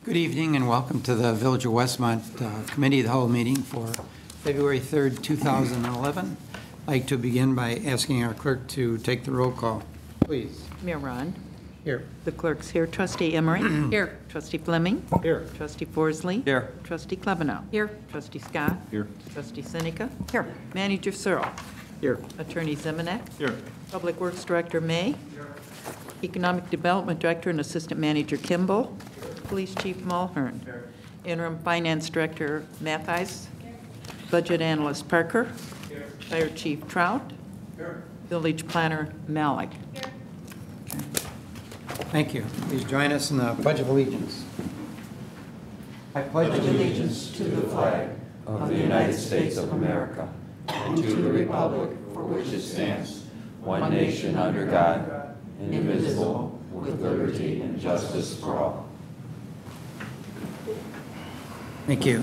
Good evening and welcome to the Village of Westmont Committee of the Whole meeting for February 3rd, 2011. I'd like to begin by asking our clerk to take the roll call, please. Mayor Ron. Here. The clerk's here. Trustee Emery. Here. Trustee Fleming. Here. Trustee Forsley. Here. Trustee Klebanow. Here. Trustee Scott. Here. Trustee Seneca. Here. Manager Searle. Here. Attorney Zemanek. Here. Public Works Director May. Economic Development Director and Assistant Manager Kimball. Police Chief Mulhern. Interim Finance Director Mattheis. Budget Analyst Parker. Fire Chief Trout. Village Planner Malik. Thank you. Please join us in the Pledge of Allegiance. I pledge allegiance to the flag of the United States of America and to the republic for which it stands, one nation under God, indivisible, with liberty and justice for all. Thank you.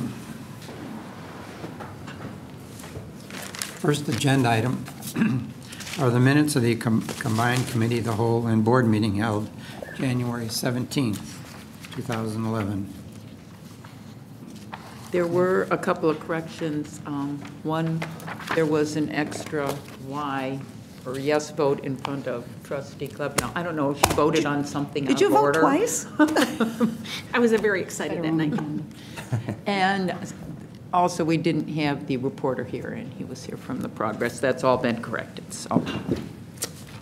First agenda item are the minutes of the combined committee of the whole and board meeting held January 17th, 2011. There were a couple of corrections. One, there was an extra Y or yes vote in front of Trustee Klebanow. I don't know if she voted on something out of order. Did you vote twice? I was very excited that night. And also, we didn't have the reporter here, and he was here from the progress. That's all been corrected, so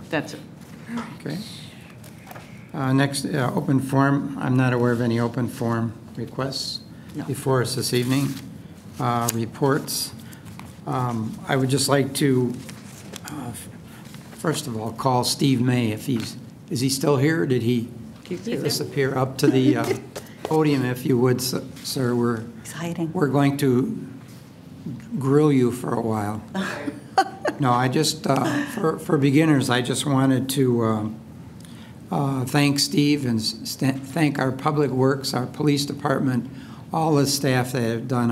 that's it. Okay. Next, open forum. I'm not aware of any open forum requests before us this evening. Reports. I would just like to, first of all, call Steve May if is he still here? Or did he disappear? Up to the podium, if you would, sir. We're going to grill you for a while. No, I just for beginners, I just wanted to thank Steve and thank our Public Works, our police department, all the staff that have done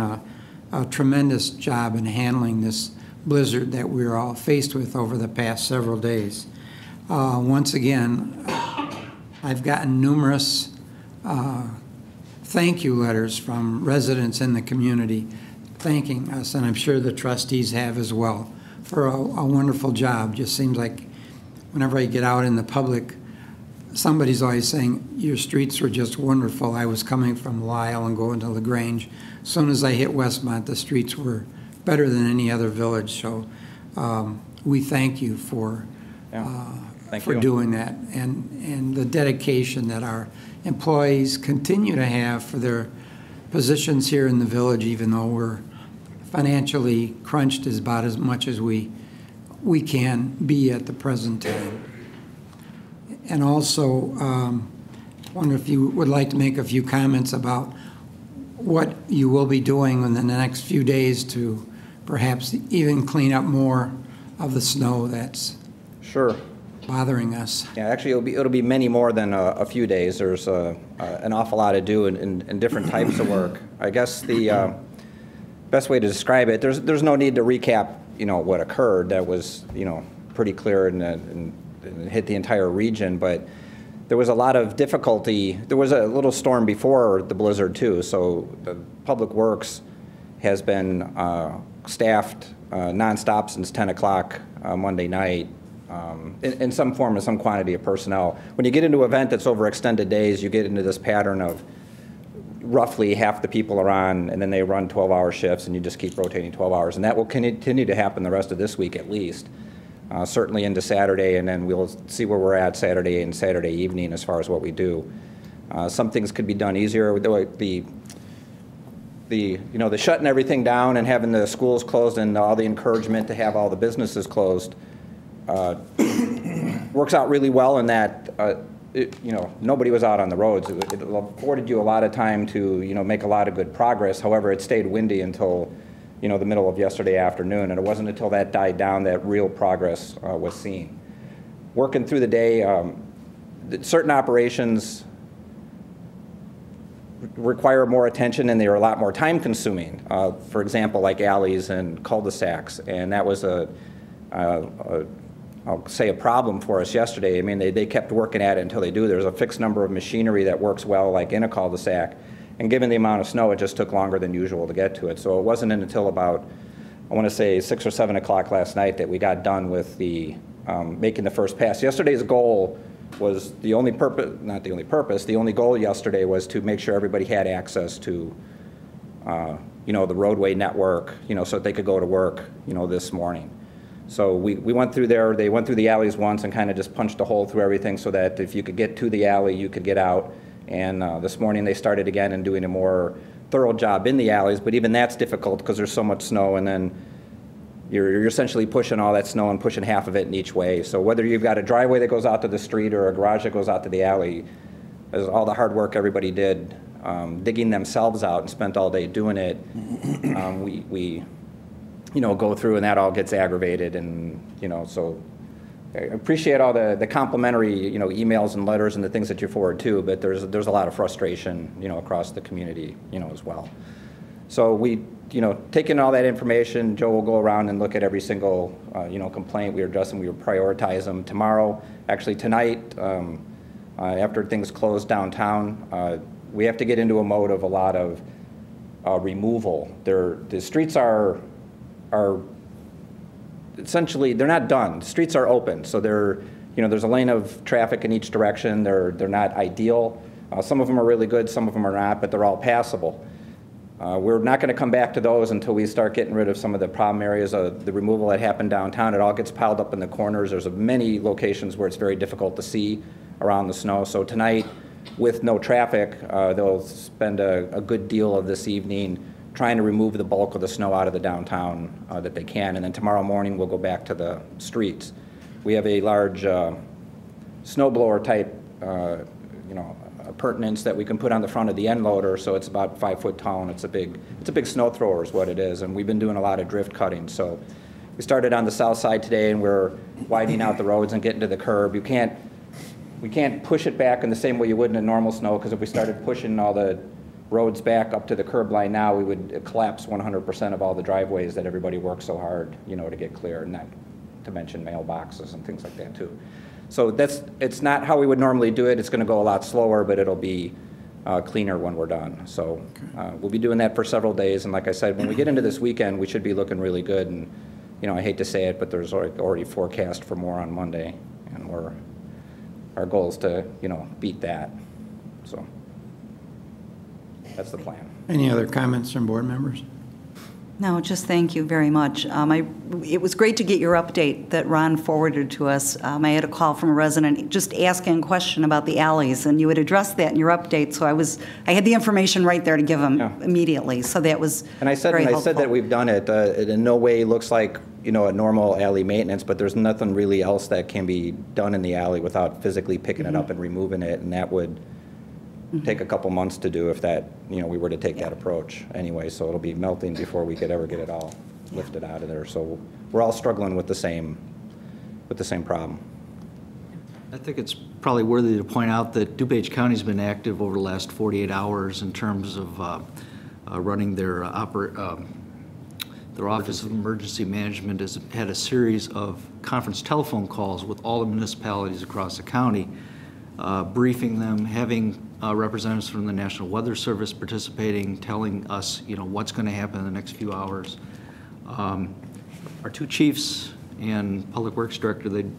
a tremendous job in handling this blizzard that we're all faced with over the past several days. Once again, I've gotten numerous thank you letters from residents in the community thanking us, and I'm sure the trustees have as well, for a wonderful job. Just seems like whenever I get out in the public, somebody's always saying, your streets were just wonderful. I was coming from Lyle and going to LaGrange. As soon as I hit Westmont, the streets were better than any other village. So we thank you for doing that, and the dedication that our employees continue to have for their positions here in the village, even though we're financially crunched is about as much as we can be at the present time. And also, I wonder if you would like to make a few comments about what you will be doing in the next few days to perhaps even clean up more of the snow that's bothering us. Yeah, actually, it'll be many more than a few days. There's an awful lot to do in different types of work. I guess the best way to describe it, there's no need to recap, what occurred. That was, pretty clear and hit the entire region. But there was a lot of difficulty. There was a little storm before the blizzard too. So the Public Works has been staffed nonstop since 10 o'clock Monday night. In some form and some quantity of personnel. When you get into an event that's over extended days, you get into this pattern of roughly half the people are on, and then they run 12-hour shifts, and you just keep rotating 12 hours. And that will continue to happen the rest of this week at least, certainly into Saturday, and then we'll see where we're at Saturday and Saturday evening as far as what we do. Some things could be done easier. The shutting everything down and having the schools closed and all the encouragement to have all the businesses closed works out really well in that nobody was out on the roads. It afforded you a lot of time to make a lot of good progress. However, it stayed windy until the middle of yesterday afternoon, and it wasn't until that died down that real progress was seen. Working through the day, certain operations require more attention and they are a lot more time consuming. For example, like alleys and cul-de-sacs, and that was I'll say a problem for us yesterday. I mean, they kept working at it until they do. There's a fixed number of machinery that works well, like in a cul-de-sac. And given the amount of snow, it just took longer than usual to get to it. So it wasn't until about, I want to say 6 or 7 o'clock last night that we got done with the making the first pass. Yesterday's goal was the only purpose, not the only purpose, the only goal yesterday was to make sure everybody had access to, the roadway network, so that they could go to work, this morning. So we went through there, they went through the alleys once and kind of just punched a hole through everything so that if you could get to the alley, you could get out. And this morning they started again and doing a more thorough job in the alleys, but even that's difficult because there's so much snow, and then you're essentially pushing all that snow and pushing half of it in each way. So whether you've got a driveway that goes out to the street or a garage that goes out to the alley, is all the hard work everybody did, digging themselves out and spent all day doing it. We go through and that all gets aggravated, and so I appreciate all the complimentary emails and letters and the things that you forward too, but there's a lot of frustration across the community as well. So we taking all that information, Joe will go around and look at every single complaint we are addressing. We will prioritize them tomorrow. Actually tonight, after things close downtown, we have to get into a mode of a lot of removal. The streets are essentially, they're not done. The streets are open, so there's a lane of traffic in each direction. They're not ideal. Some of them are really good, some of them are not, but they're all passable. We're not going to come back to those until we start getting rid of some of the problem areas of the removal that happened downtown. It all gets piled up in the corners. There's many locations where it's very difficult to see around the snow. So tonight, with no traffic, they'll spend a good deal of this evening trying to remove the bulk of the snow out of the downtown that they can. And then tomorrow morning, we'll go back to the streets. We have a large snowblower type, appurtenance that we can put on the front of the end loader, so it's about 5 foot tall, and it's a big snow thrower is what it is. And we've been doing a lot of drift cutting. So we started on the south side today, and we're widening out the roads and getting to the curb. We can't push it back in the same way you would in a normal snow, because if we started pushing all the roads back up to the curb line now, we would collapse 100% of all the driveways that everybody works so hard, to get clear, not to mention mailboxes and things like that too. So it's not how we would normally do it. It's going to go a lot slower, but it'll be cleaner when we're done. So we'll be doing that for several days. And like I said, when we get into this weekend, we should be looking really good. And I hate to say it, but there's already forecast for more on Monday, and our goal is to beat that. So that's the plan. Any other comments from board members? No, just thank you very much. It was great to get your update that Ron forwarded to us. I had a call from a resident just asking a question about the alleys, and you had addressed that in your update, so I had the information right there to give him immediately, so that was and I said that we've done it. It in no way looks like a normal alley maintenance, but there's nothing really else that can be done in the alley without physically picking it up and removing it, and that would take a couple months to do if that, we were to take that approach anyway. So it'll be melting before we could ever get it all lifted out of there. So we're all struggling with the same problem. I think it's probably worthy to point out that DuPage County's been active over the last 48 hours in terms of running their Office of Emergency Management has had a series of conference telephone calls with all the municipalities across the county, briefing them, having representatives from the National Weather Service participating, telling us, what's going to happen in the next few hours. Our two chiefs and Public Works Director, they've,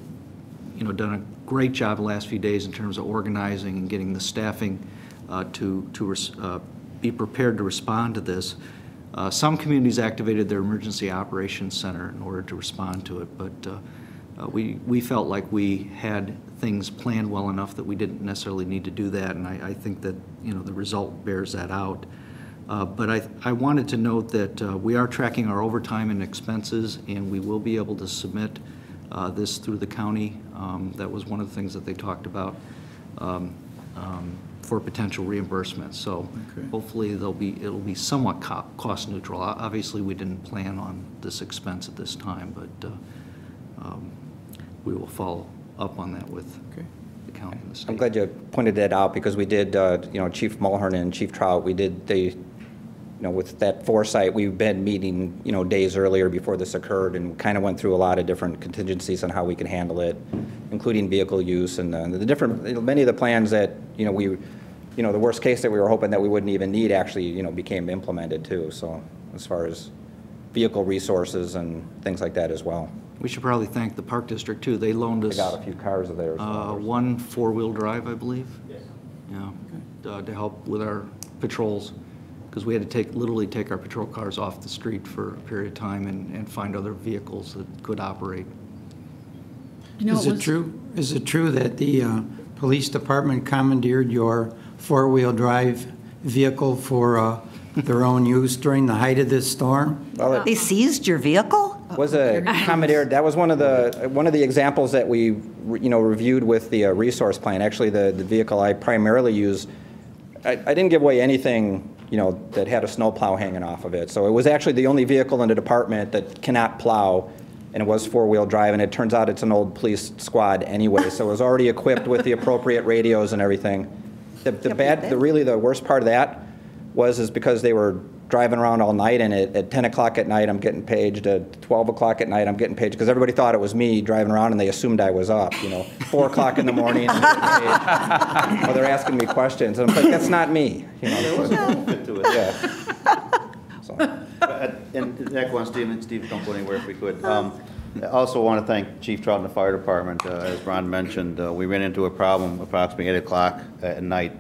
done a great job the last few days in terms of organizing and getting the staffing to be prepared to respond to this. Some communities activated their emergency operations center in order to respond to it, but we felt like we had things planned well enough that we didn't necessarily need to do that, and I think that the result bears that out. But I wanted to note that we are tracking our overtime and expenses, and we will be able to submit this through the county. That was one of the things that they talked about for potential reimbursement. So hopefully it'll be somewhat cost neutral. Obviously, we didn't plan on this expense at this time, but we will follow up on that with the county and the state. I'm glad you pointed that out, because we did, Chief Mulhern and Chief Trout, with that foresight, we've been meeting, days earlier before this occurred, and kind of went through a lot of different contingencies on how we can handle it, including vehicle use and many of the plans that, we the worst case that we were hoping that we wouldn't even need actually, became implemented too. So as far as vehicle resources and things like that as well. We should probably thank the Park District, too. They loaned us They got a few cars of theirs. one four-wheel drive, I believe. Yes. Yeah, to help with our patrols, because we had to literally take our patrol cars off the street for a period of time and find other vehicles that could operate. Is it true that the police department commandeered your four-wheel drive vehicle for their own use during the height of this storm? Well, They seized your vehicle? was a commandeered. That was one of the examples that we reviewed with the resource plan. Actually, the vehicle I primarily used, I didn't give away anything that had a snowplow hanging off of it. So it was actually the only vehicle in the department that cannot plow, and it was four-wheel drive. And it turns out it's an old police squad anyway, so it was already equipped with the appropriate radios and everything. The worst part of that is because they were driving around all night, and at 10 o'clock at night I'm getting paged, at 12 o'clock at night I'm getting paged, because everybody thought it was me driving around and they assumed I was up, 4 o'clock in the morning, I'm getting paged. Or they're asking me questions, and I'm like, that's not me. There was a benefit to it. Yeah. So. And echo on Steve, don't go anywhere if we could. I also want to thank Chief Trout and the fire department. As Ron mentioned, we ran into a problem approximately 8 o'clock at night.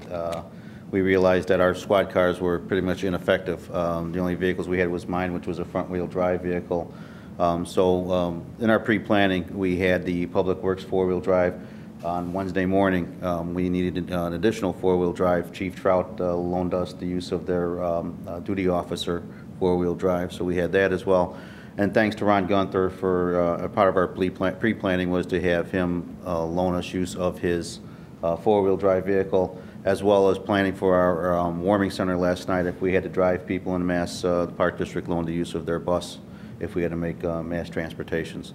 We realized that our squad cars were pretty much ineffective. The only vehicles we had was mine, which was a front-wheel drive vehicle. In our pre-planning, we had the Public Works four-wheel drive. On Wednesday morning, we needed an additional four-wheel drive. Chief Trout loaned us the use of their duty officer four-wheel drive, so we had that as well. And thanks to Ron Gunther for a part of our pre-planning was to have him loan us use of his four-wheel drive vehicle, as well as planning for our warming center last night. If we had to drive people in mass, the Park District loaned the use of their bus if we had to make mass transportations.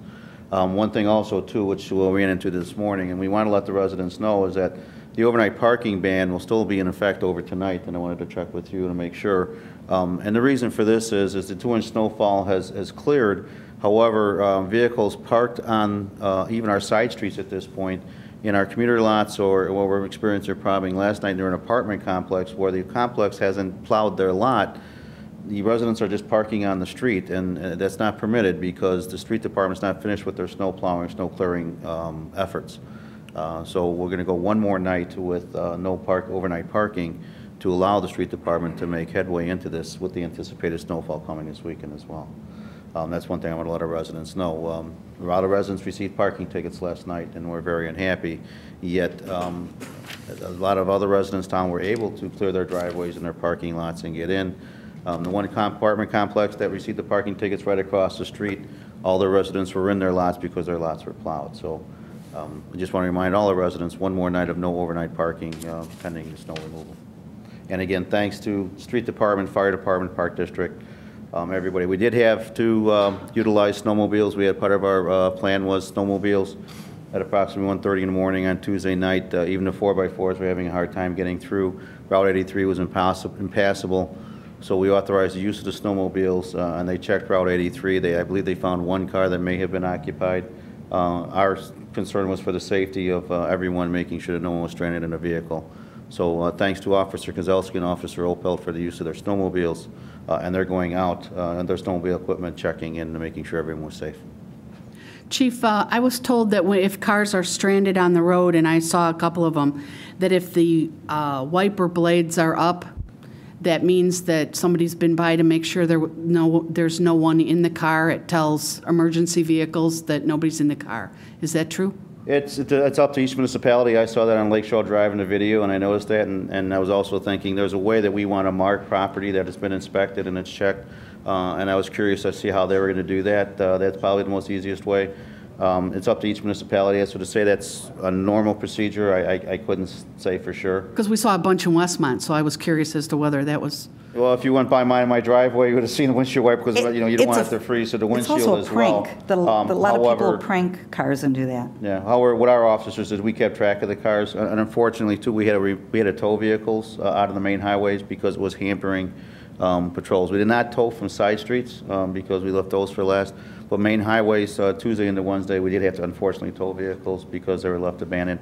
One thing also, too, which we ran into this morning, and we want to let the residents know, is that the overnight parking ban will still be in effect over tonight, and I wanted to check with you to make sure. And the reason for this is the 2-inch snowfall has cleared. However, vehicles parked on even our side streets at this point, in our commuter lots, or what we're experiencing problem last night near an apartment complex where the complex hasn't plowed their lot, the residents are just parking on the street, and that's not permitted because the street department's not finished with their snow plowing, snow clearing efforts. So we're going to go one more night with no overnight parking to allow the street department to make headway into this with the anticipated snowfall coming this weekend as well. That's one thing I want to let our residents know. A lot of residents received parking tickets last night, and we're very unhappy. Yet, a lot of other residents down were able to clear their driveways and their parking lots and get in. The one apartment complex that received the parking tickets right across the street, all the residents were in their lots because their lots were plowed. So, I just want to remind all the residents one more night of no overnight parking pending the snow removal. And again, thanks to Street Department, Fire Department, Park District, everybody. We did have to utilize snowmobiles. We had part of our plan was snowmobiles at approximately 1:30 in the morning on Tuesday night. Even the 4x4s were having a hard time getting through. Route 83 was impassable. So we authorized the use of the snowmobiles, and they checked Route 83. I believe they found one car that may have been occupied. Our concern was for the safety of everyone, making sure that no one was stranded in a vehicle. So thanks to Officer Kozelski and Officer Opel for the use of their snowmobiles, and they're going out and their snowmobile equipment, checking in and making sure everyone was safe. Chief, I was told that if cars are stranded on the road, and I saw a couple of them, that if the wiper blades are up, that means that somebody's been by to make sure there's no one in the car. It tells emergency vehicles that nobody's in the car. Is that true? It's up to each municipality. I saw that on Lakeshore Drive in the video, and I noticed that, and I was also thinking there's a way that we want to mark property that has been inspected and it's checked, and I was curious to see how they were going to do that. That's probably the most easiest way. It's up to each municipality. So to say that's a normal procedure, I couldn't say for sure. Because we saw a bunch in Westmont, so I was curious as to whether that was... Well, if you went by my driveway, you would have seen the windshield wiper because you don't want it to freeze, so the windshield as well. It's also a prank. A lot of people prank cars and do that. Yeah. However, what our officers did, we kept track of the cars, and unfortunately, too, we had to tow vehicles out of the main highways because it was hampering patrols. We did not tow from side streets because we left those for last. But main highways, Tuesday into Wednesday, we did have to unfortunately tow vehicles because they were left abandoned.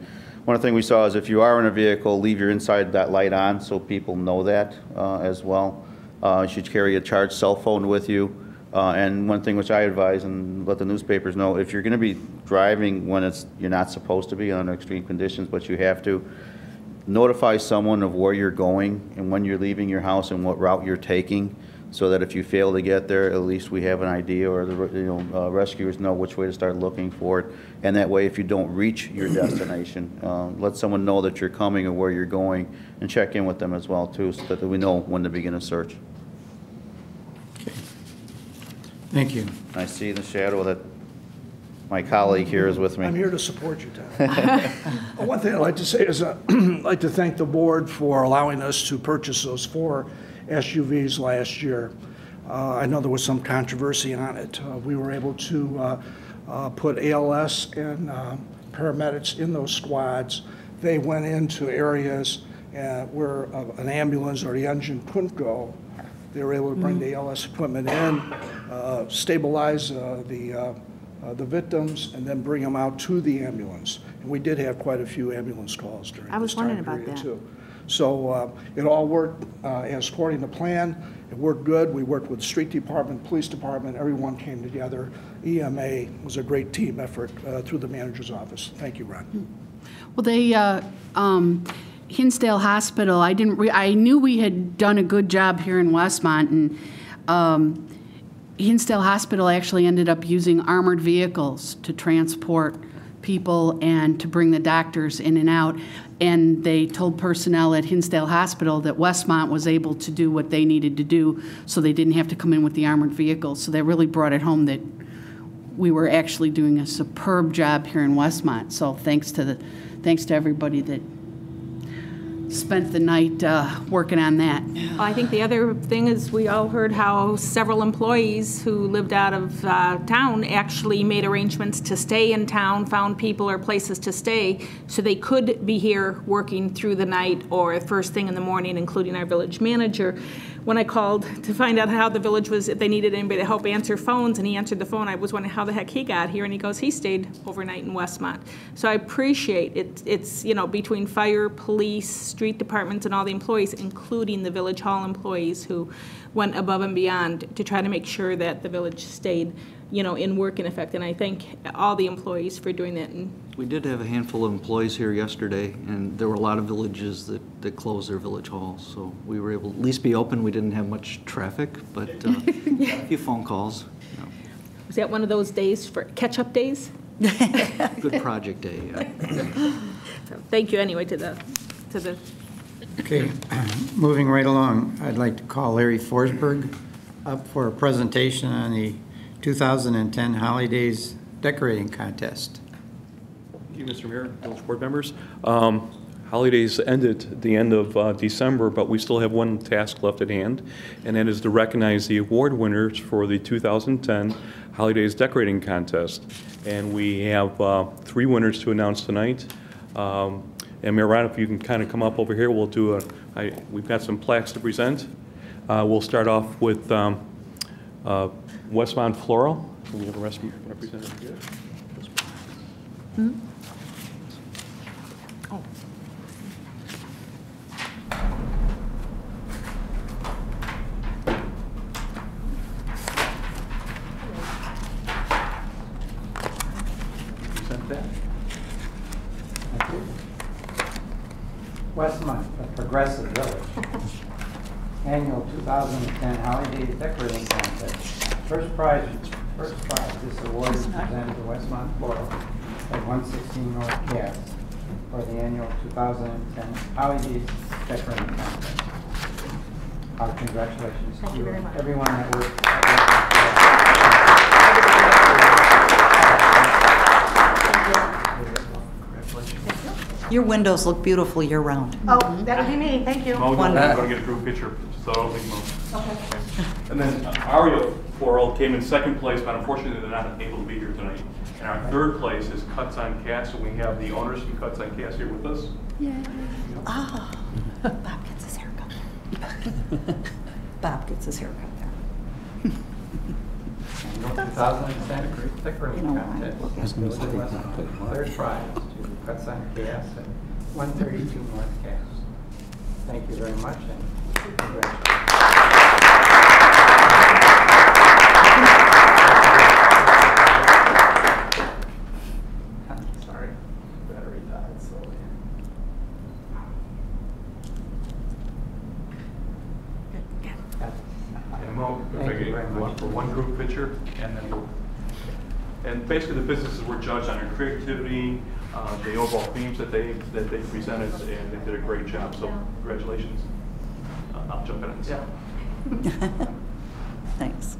One thing we saw is if you are in a vehicle, leave your inside that light on so people know that as well. You should carry a charged cell phone with you. And one thing which I advise and let the newspapers know, if you're going to be driving when you're not supposed to be under extreme conditions, but you have to, notify someone of where you're going and when you're leaving your house and what route you're taking, so that if you fail to get there, at least we have an idea, or the rescuers know which way to start looking for it. And that way, if you don't reach your destination, let someone know that you're coming or where you're going, and check in with them as well too, so that we know when to begin a search. Thank you. I see the shadow that my colleague here is with me. I'm here to support you, Tom. One thing I'd like to say is I'd like to thank the board for allowing us to purchase those 4 SUVs last year. I know there was some controversy on it. We were able to put ALS and paramedics in those squads. They went into areas where an ambulance or the engine couldn't go. They were able to bring the ALS equipment in, stabilize the victims, and then bring them out to the ambulance. And we did have quite a few ambulance calls during I was this time wondering about period that. too. So it all worked as according to plan. It worked good. We worked with the street department, police department. Everyone came together. EMA was a great team effort through the manager's office. Thank you, Ron. Well, they, Hinsdale Hospital, I knew we had done a good job here in Westmont, and Hinsdale Hospital actually ended up using armored vehicles to transport people and to bring the doctors in and out. And they told personnel at Hinsdale Hospital that Westmont was able to do what they needed to do, so they didn't have to come in with the armored vehicles. So that really brought it home that we were actually doing a superb job here in Westmont. So thanks to everybody that spent the night working on that. I think the other thing is we all heard how several employees who lived out of town actually made arrangements to stay in town, found people or places to stay, so they could be here working through the night or first thing in the morning, including our village manager. When I called to find out how the village was, if they needed anybody to help answer phones, and he answered the phone, I was wondering how the heck he got here, and he goes, he stayed overnight in Westmont. So I appreciate it. It's, between fire, police, street departments, and all the employees, including the village hall employees who went above and beyond to try to make sure that the village stayed, in work in effect. And I thank all the employees for doing that. And We did have a handful of employees here yesterday, and there were a lot of villages that closed their village halls, so we were able to at least be open. We didn't have much traffic, but a few phone calls. was that one of those days for catch-up days? Good project day, yeah. So thank you anyway to the. Okay, moving right along, I'd like to call Larry Forsberg up for a presentation on the 2010 Holidays Decorating Contest. Thank you, Mr. Mayor, village board members. Holidays ended at the end of December, but we still have one task left at hand, and that is to recognize the award winners for the 2010 Holidays Decorating Contest. And we have 3 winners to announce tonight. And Mayor Ryan, if you can kind of come up over here, we'll do we've got some plaques to present. We'll start off with Westmont Floral. We have a representative here. Hmm? Oh. Present that. Thank you. Westmont, a progressive village. Annual 2010 Holidays Decorating Contest. First prize, this award is presented to Westmont Floral at 116 North Cass for the annual 2010 Holidays Decorating Contest. Our congratulations Thank to you very much. everyone that worked. Your windows look beautiful year-round. Oh, that would be me, thank you. Oh, no, we're going to get a group picture, so I don't think most. Okay. And then Aria Floral came in second place, but unfortunately they're not able to be here tonight. And our third place is Cuts on Cass, so we have the owners from Cuts on Cass here with us. Yeah. Ah, Bob gets his haircut. Bob gets his haircut there. 2010 Pickering contest. Third prize to Cuts on Gas at 132 North Cass. Thank you very much, and congratulations. Sorry, battery died slowly. Thank you very much. For one group picture, and then and basically the businesses were judged on their creativity, the overall themes that they presented, and they did a great job. So congratulations. I'll jump in and say. Thanks.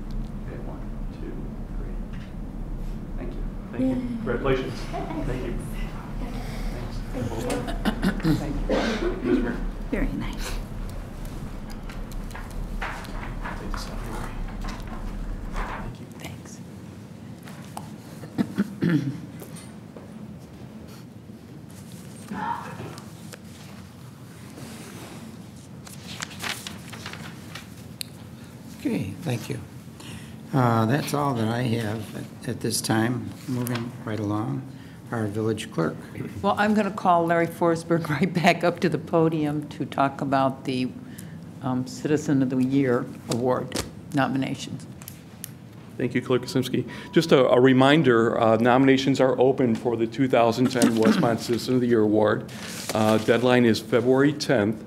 Okay, 1, 2, 3. Thank you. Thank you. Congratulations. Thank you. Thanks. Thank you. Ms. Mayor. Very nice. Take this out of your way. Thank you. Thanks. Okay, thank you. That's all that I have at this time. Moving right along, our village clerk. Well, I'm going to call Larry Forsberg right back up to the podium to talk about the Citizen of the Year Award nominations. Thank you, Clerk Kaczynski. Just a reminder, nominations are open for the 2010 Westmont Citizen of the Year Award. Deadline is February 10th,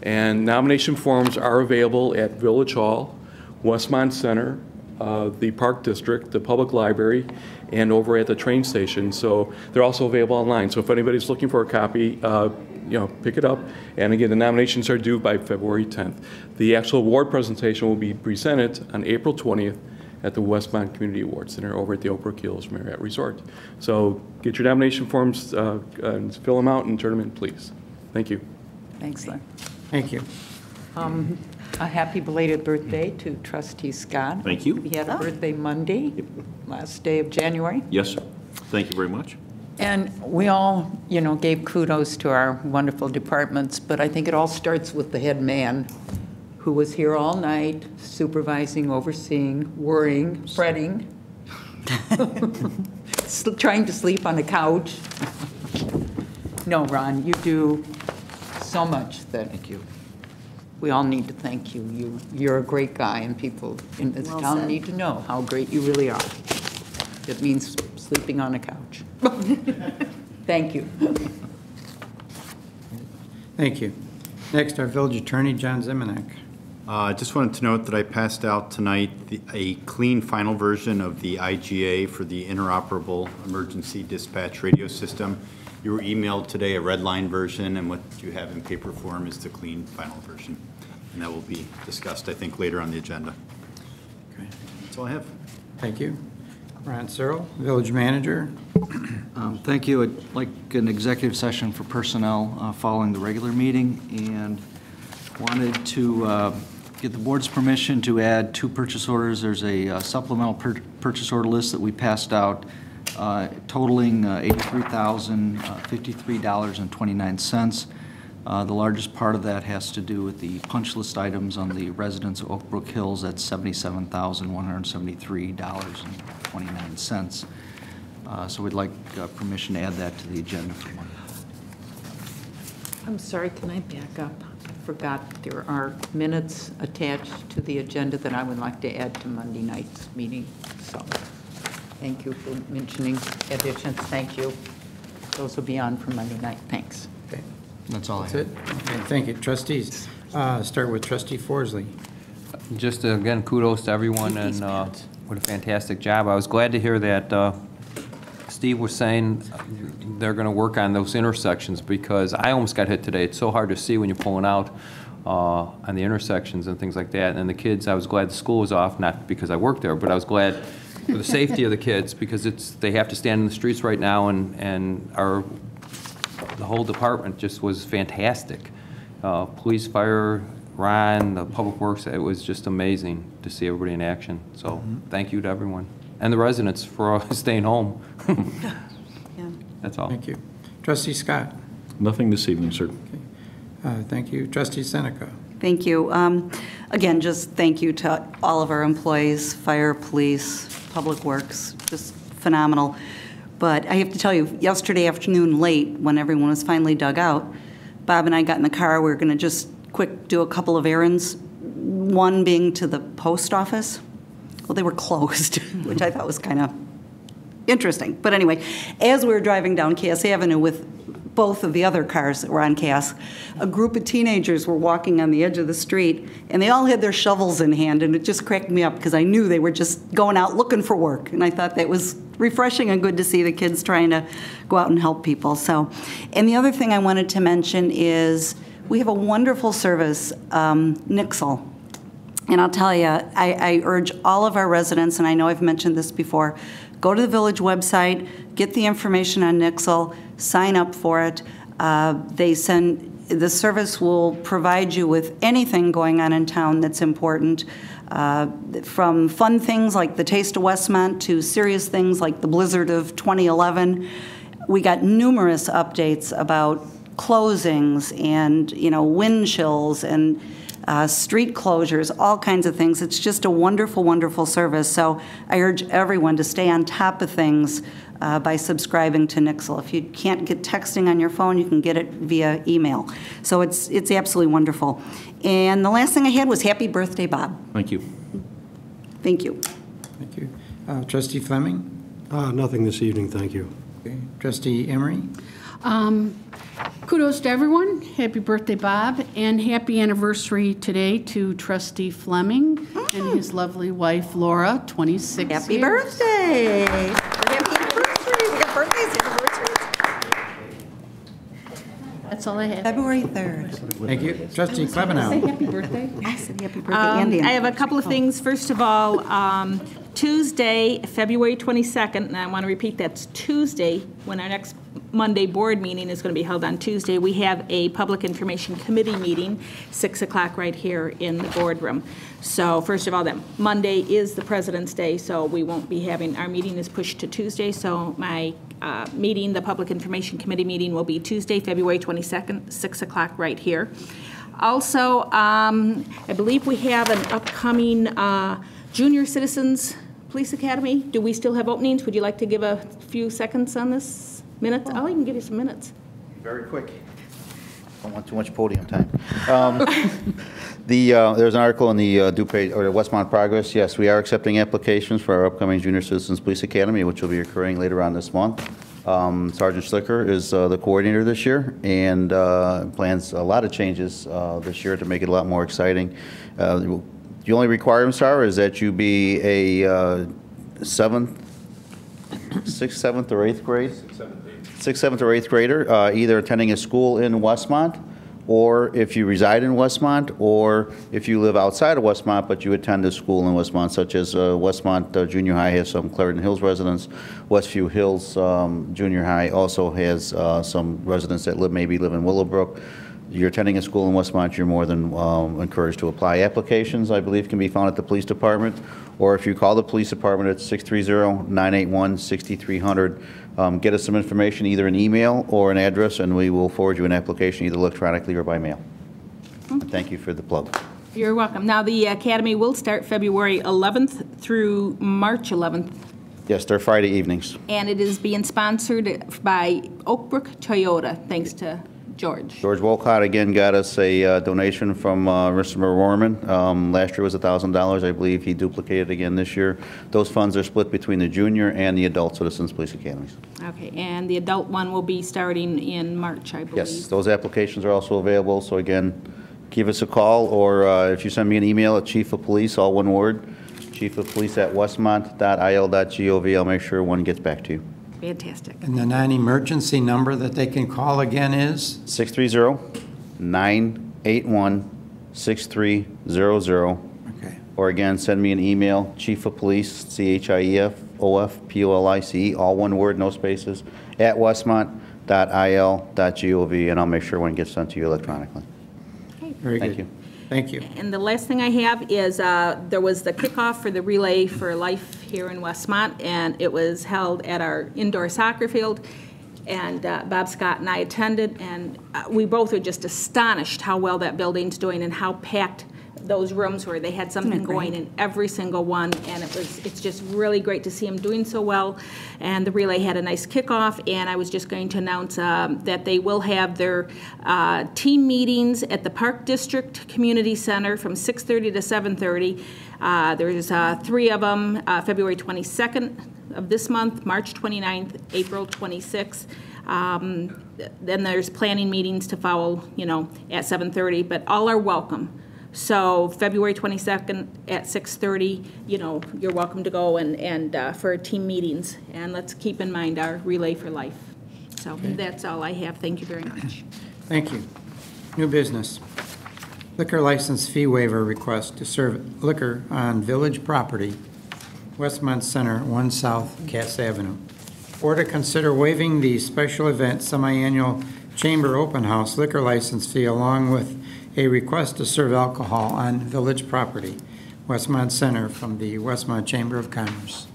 and nomination forms are available at Village Hall, Westmont Center, the Park District, the Public Library, and over at the train station. So they're also available online. So if anybody's looking for a copy, pick it up. And again, the nominations are due by February 10th. The actual award presentation will be presented on April 20th at the Westmont Community Awards Center over at the Oak Brook Hills Marriott Resort. So get your nomination forms and fill them out and turn them in, please. Thank you. Thanks, Larry. Thank you. A happy belated birthday to Trustee Scott. Thank you. He had a birthday Monday, last day of January. Yes, sir. Thank you very much. And we all, gave kudos to our wonderful departments, but I think it all starts with the head man who was here all night, supervising, overseeing, worrying, fretting, trying to sleep on the couch. No, Ron, you do so much that Thank you. we all need to thank you. You're a great guy, and people in this Well town said. need to know how great you really are. It means sleeping on a couch. Thank you. Thank you. Next, our village attorney, John Zemanek. I just wanted to note that I passed out tonight a clean final version of the IGA for the interoperable emergency dispatch radio system. You were emailed today a red line version, and what you have in paper form is the clean final version. And that will be discussed, I think, later on the agenda. Okay. That's all I have. Thank you. Ron Searle, village manager. Thank you. I'd like an executive session for personnel following the regular meeting, and wanted to get the board's permission to add 2 purchase orders. There's a supplemental purchase order list that we passed out totaling $83,053.29. The largest part of that has to do with the punch list items on the residents of Oak Brook Hills. That's $77,173.29. So we'd like permission to add that to the agenda for Monday. I'm sorry, can I back up? I forgot there are minutes attached to the agenda that I would like to add to Monday night's meeting. So thank you for mentioning additions. Thank you. Those will be on for Monday night. Thanks. Okay. That's all That's I it? have. Okay, thank you. Trustees, start with trustee Forsley. Just again, kudos to everyone, and what a fantastic job. I was glad to hear that Steve was saying they're going to work on those intersections, because I almost got hit today. It's so hard to see when you're pulling out on the intersections and things like that. And the kids, I was glad the school was off, not because I work there, but I was glad for the safety of the kids, because they have to stand in the streets right now, and the whole department just was fantastic. Police, fire, Ron, the public works, it was just amazing to see everybody in action. So thank you to everyone. And the residents for staying home. Yeah. That's all. Thank you. Trustee Scott. Nothing this evening, sir. Thank you. Trustee Seneca. Thank you. Again, just thank you to all of our employees, fire, police, Public Works, just phenomenal. But I have to tell you, yesterday afternoon late, when everyone was finally dug out, Bob and I got in the car. We were going to just quick do a couple of errands, one being to the post office. Well, they were closed, which I thought was kind of interesting. But anyway, as we were driving down Cass Avenue with both of the other cars that were on Cass, a group of teenagers were walking on the edge of the street, and they all had their shovels in hand, and it just cracked me up because I knew they were just going out looking for work, and I thought that was refreshing and good to see the kids trying to go out and help people. So, and the other thing I wanted to mention is we have a wonderful service, Nixle. And I'll tell you, I urge all of our residents, and I know I've mentioned this before, go to the village website, get the information on Nixle, sign up for it. The service will provide you with anything going on in town that's important, from fun things like the Taste of Westmont to serious things like the blizzard of 2011. We got numerous updates about closings and, wind chills and street closures, all kinds of things. It's just a wonderful, wonderful service. So I urge everyone to stay on top of things by subscribing to Nixle. If you can't get texting on your phone, you can get it via email. So it's absolutely wonderful. And the last thing I had was happy birthday, Bob. Thank you. Thank you. Thank you. Trustee Fleming? Nothing this evening, thank you. Okay. Trustee Emery? Kudos to everyone. Happy birthday, Bob, and happy anniversary today to Trustee Fleming and his lovely wife, Laura, 26 Happy years. birthday. Happy anniversary. We got birthdays, anniversaries. That's all I have. February 3rd. Thank you. Trustee Say Klebanow? happy birthday. I said happy birthday, Andy. I have a couple of things. First of all, Tuesday, February 22nd, and I want to repeat, that's Tuesday, when our next Monday board meeting is going to be held on Tuesday. We have a Public Information Committee meeting, 6 o'clock right here in the boardroom. So first of all, that Monday is the President's Day, so we won't be having, our meeting is pushed to Tuesday, so my meeting, the Public Information Committee meeting, will be Tuesday, February 22nd, 6 o'clock right here. Also, I believe we have an upcoming Junior Citizens Police Academy. Do we still have openings? Would you like to give a few seconds on this? Minutes? I'll even give you some minutes. Very quick. Don't want too much podium time. There's an article in the DuPage or the Westmont Progress. Yes, we are accepting applications for our upcoming Junior Citizens Police Academy, which will be occurring later on this month. Sergeant Slicker is the coordinator this year and plans a lot of changes this year to make it a lot more exciting. The only requirements is that you be a 6th, 7th, or 8th grade? 6th, 7th, or 8th grader, either attending a school in Westmont, or if you reside in Westmont, or if you live outside of Westmont but you attend a school in Westmont, such as Westmont Junior High has some Clarendon Hills residents. Westview Hills Junior High also has some residents that maybe live in Willowbrook. You're attending a school in Westmont, you're more than encouraged to apply. Applications, I believe, can be found at the police department, or if you call the police department at 630-981-6300, get us some information, either an email or an address, and we will forward you an application either electronically or by mail. Thank you for the plug. You're welcome. Now, the Academy will start February 11th through March 11th. Yes, they're Friday evenings. And it is being sponsored by Oakbrook Toyota, thanks to George. George Wolcott again got us a donation from Mr. Morman. Last year was $1,000. I believe he duplicated again this year. Those funds are split between the junior and the adult Citizens Police Academies. Okay, and the adult one will be starting in March, I believe. Yes, those applications are also available. So again, give us a call, or if you send me an email at Chief of Police, all one word, chiefofpolice@westmont.il.gov. I'll make sure one gets back to you. Fantastic. And the non-emergency number that they can call again is? 630-981-6300. Okay. Or again, send me an email, Chief of Police, CHIEFOFPOLICE, all one word, no spaces, @westmont.il.gov, and I'll make sure one gets sent to you electronically. Very Thank good. you. Thank you. And the last thing I have is there was the kickoff for the Relay for Life here in Westmont, and it was held at our indoor soccer field. And Bob Scott and I attended, and we both were just astonished how well that building's doing and how packed those rooms where they had something going in every single one, and it's just really great to see them doing so well. And the relay had a nice kickoff, and I was just going to announce that they will have their team meetings at the Park District Community Center from 6:30 to 7:30. There's 3 of them, February 22nd of this month, March 29th, April 26th. Then there's planning meetings to follow, at 7:30, but all are welcome. So February 22nd at 6:30, you're welcome to go and for team meetings. And let's keep in mind our Relay for Life. So that's all I have. Thank you very much. Thank you. New business. Liquor license fee waiver request to serve liquor on village property, Westmont Center, 1 South Cass Avenue. Or to consider waiving the special event semi-annual chamber open house liquor license fee along with a request to serve alcohol on village property, Westmont Center, from the Westmont Chamber of Commerce.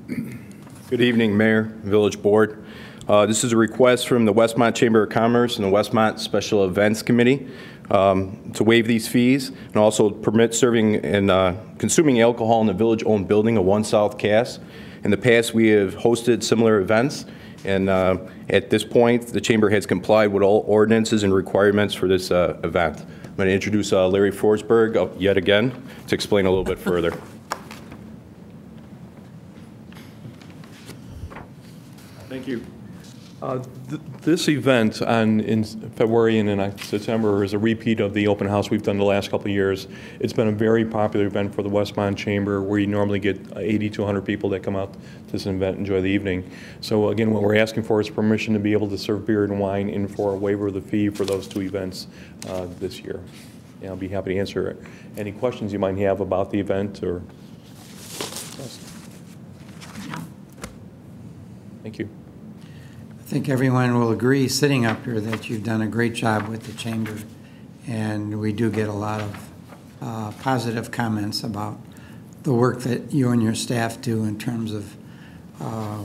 Good evening, Mayor, Village Board. This is a request from the Westmont Chamber of Commerce and the Westmont Special Events Committee to waive these fees and also permit serving and consuming alcohol in the village-owned building of 1 South Cass. In the past, we have hosted similar events, and at this point, the Chamber has complied with all ordinances and requirements for this event. I'm going to introduce Larry Forsberg yet again to explain a little bit further. Thank you. This event in February and in September is a repeat of the open house we've done the last couple of years. It's been a very popular event for the Westmont Chamber, where you normally get 80 to 100 people that come out to this event and enjoy the evening. So again, what we're asking for is permission to be able to serve beer and wine and for a waiver of the fee for those 2 events this year. And I'll be happy to answer any questions you might have about the event or. Thank you. I think everyone will agree, sitting up here, that you've done a great job with the chamber, and we do get a lot of positive comments about the work that you and your staff do in terms of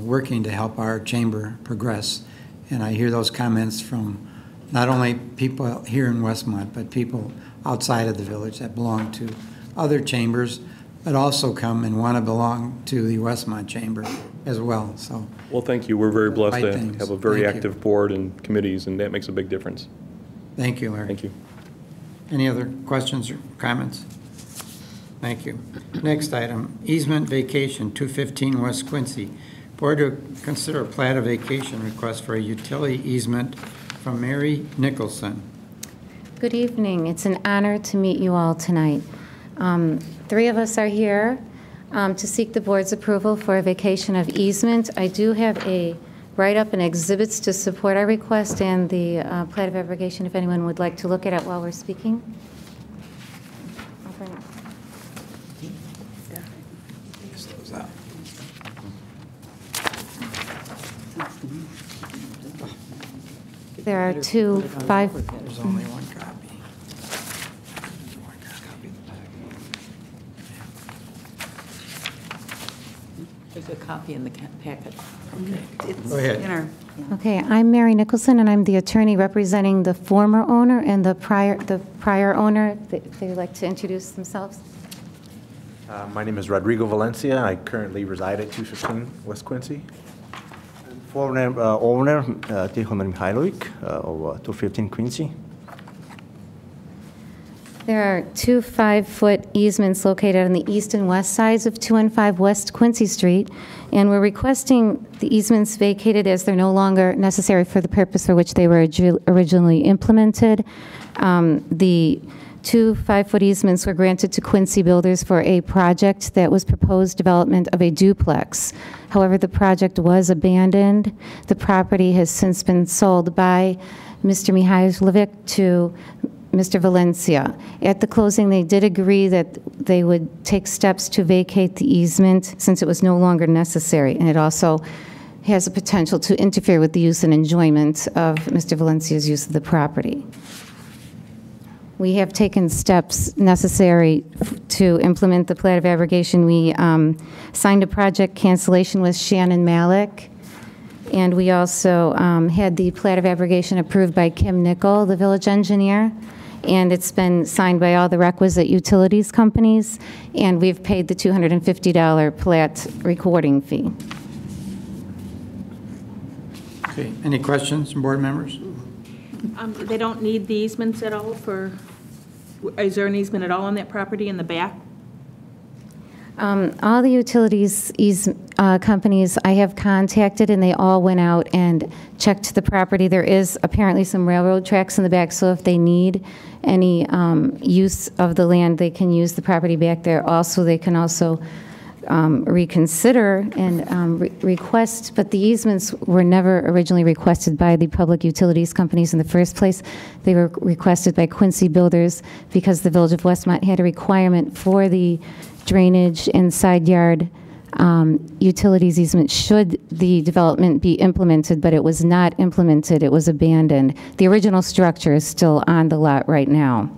working to help our chamber progress. And I hear those comments from not only people here in Westmont, but people outside of the village that belong to other chambers, but also come and want to belong to the Westmont Chamber as well. So, well, thank you. We're very blessed to things. have a very Thank active you. board and committees, and that makes a big difference. Thank you, Larry. Thank you. Any other questions or comments? Thank you. Next item, easement vacation, 215 West Quincy. Board to consider a plat of vacation request for a utility easement from Mary Nicholson. Good evening. It's an honor to meet you all tonight. 3 of us are here to seek the board's approval for a vacation of easement. I do have a write-up and exhibits to support our request and the plat of abrogation if anyone would like to look at it while we're speaking. I'll bring it. There are 2 5. There's only 1 copy. There's a copy in the packet. Okay. Go ahead. Okay, I'm Mary Nicholson, and I'm the attorney representing the former owner and the prior owner. They'd like to introduce themselves. My name is Rodrigo Valencia. I currently reside at 215 West Quincy. Former owner, Tihomer Mihailovic of 215 Quincy. There are 2 5-foot easements located on the east and west sides of 215 West Quincy Street, and we're requesting the easements vacated as they're no longer necessary for the purpose for which they were originally implemented. The 2 5-foot easements were granted to Quincy Builders for a project that was proposed development of a duplex. However, the project was abandoned. The property has since been sold by Mr. Mihailovic to Mr. Valencia. At the closing, they did agree that they would take steps to vacate the easement since it was no longer necessary, and it also has a potential to interfere with the use and enjoyment of Mr. Valencia's use of the property. We have taken steps necessary to implement the plat of abrogation. We signed a project cancellation with Shannon Malik, and we also had the plat of abrogation approved by Kim Nickel, the village engineer. and it's been signed by all the requisite utilities companies, and we've paid the $250 plat recording fee. Okay, any questions from board members? They don't need the easements at all for, is there an easement at all on that property in the back? All the utilities companies I have contacted, and they all went out and checked the property. There is apparently some railroad tracks in the back, so if they need any use of the land, they can use the property back there. Also, they can also reconsider and request, but the easements were never originally requested by the public utilities companies in the first place. They were requested by Quincy Builders because the Village of Westmont had a requirement for the drainage and side yard utilities easement should the development be implemented, but it was not implemented. It was abandoned. The original structure is still on the lot right now.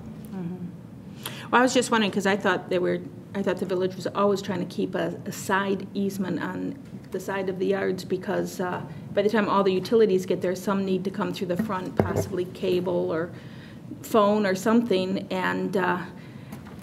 Well, I was just wondering, because I thought the village was always trying to keep a side easement on the side of the yards, because by the time all the utilities get there, some need to come through the front, possibly cable or phone or something, and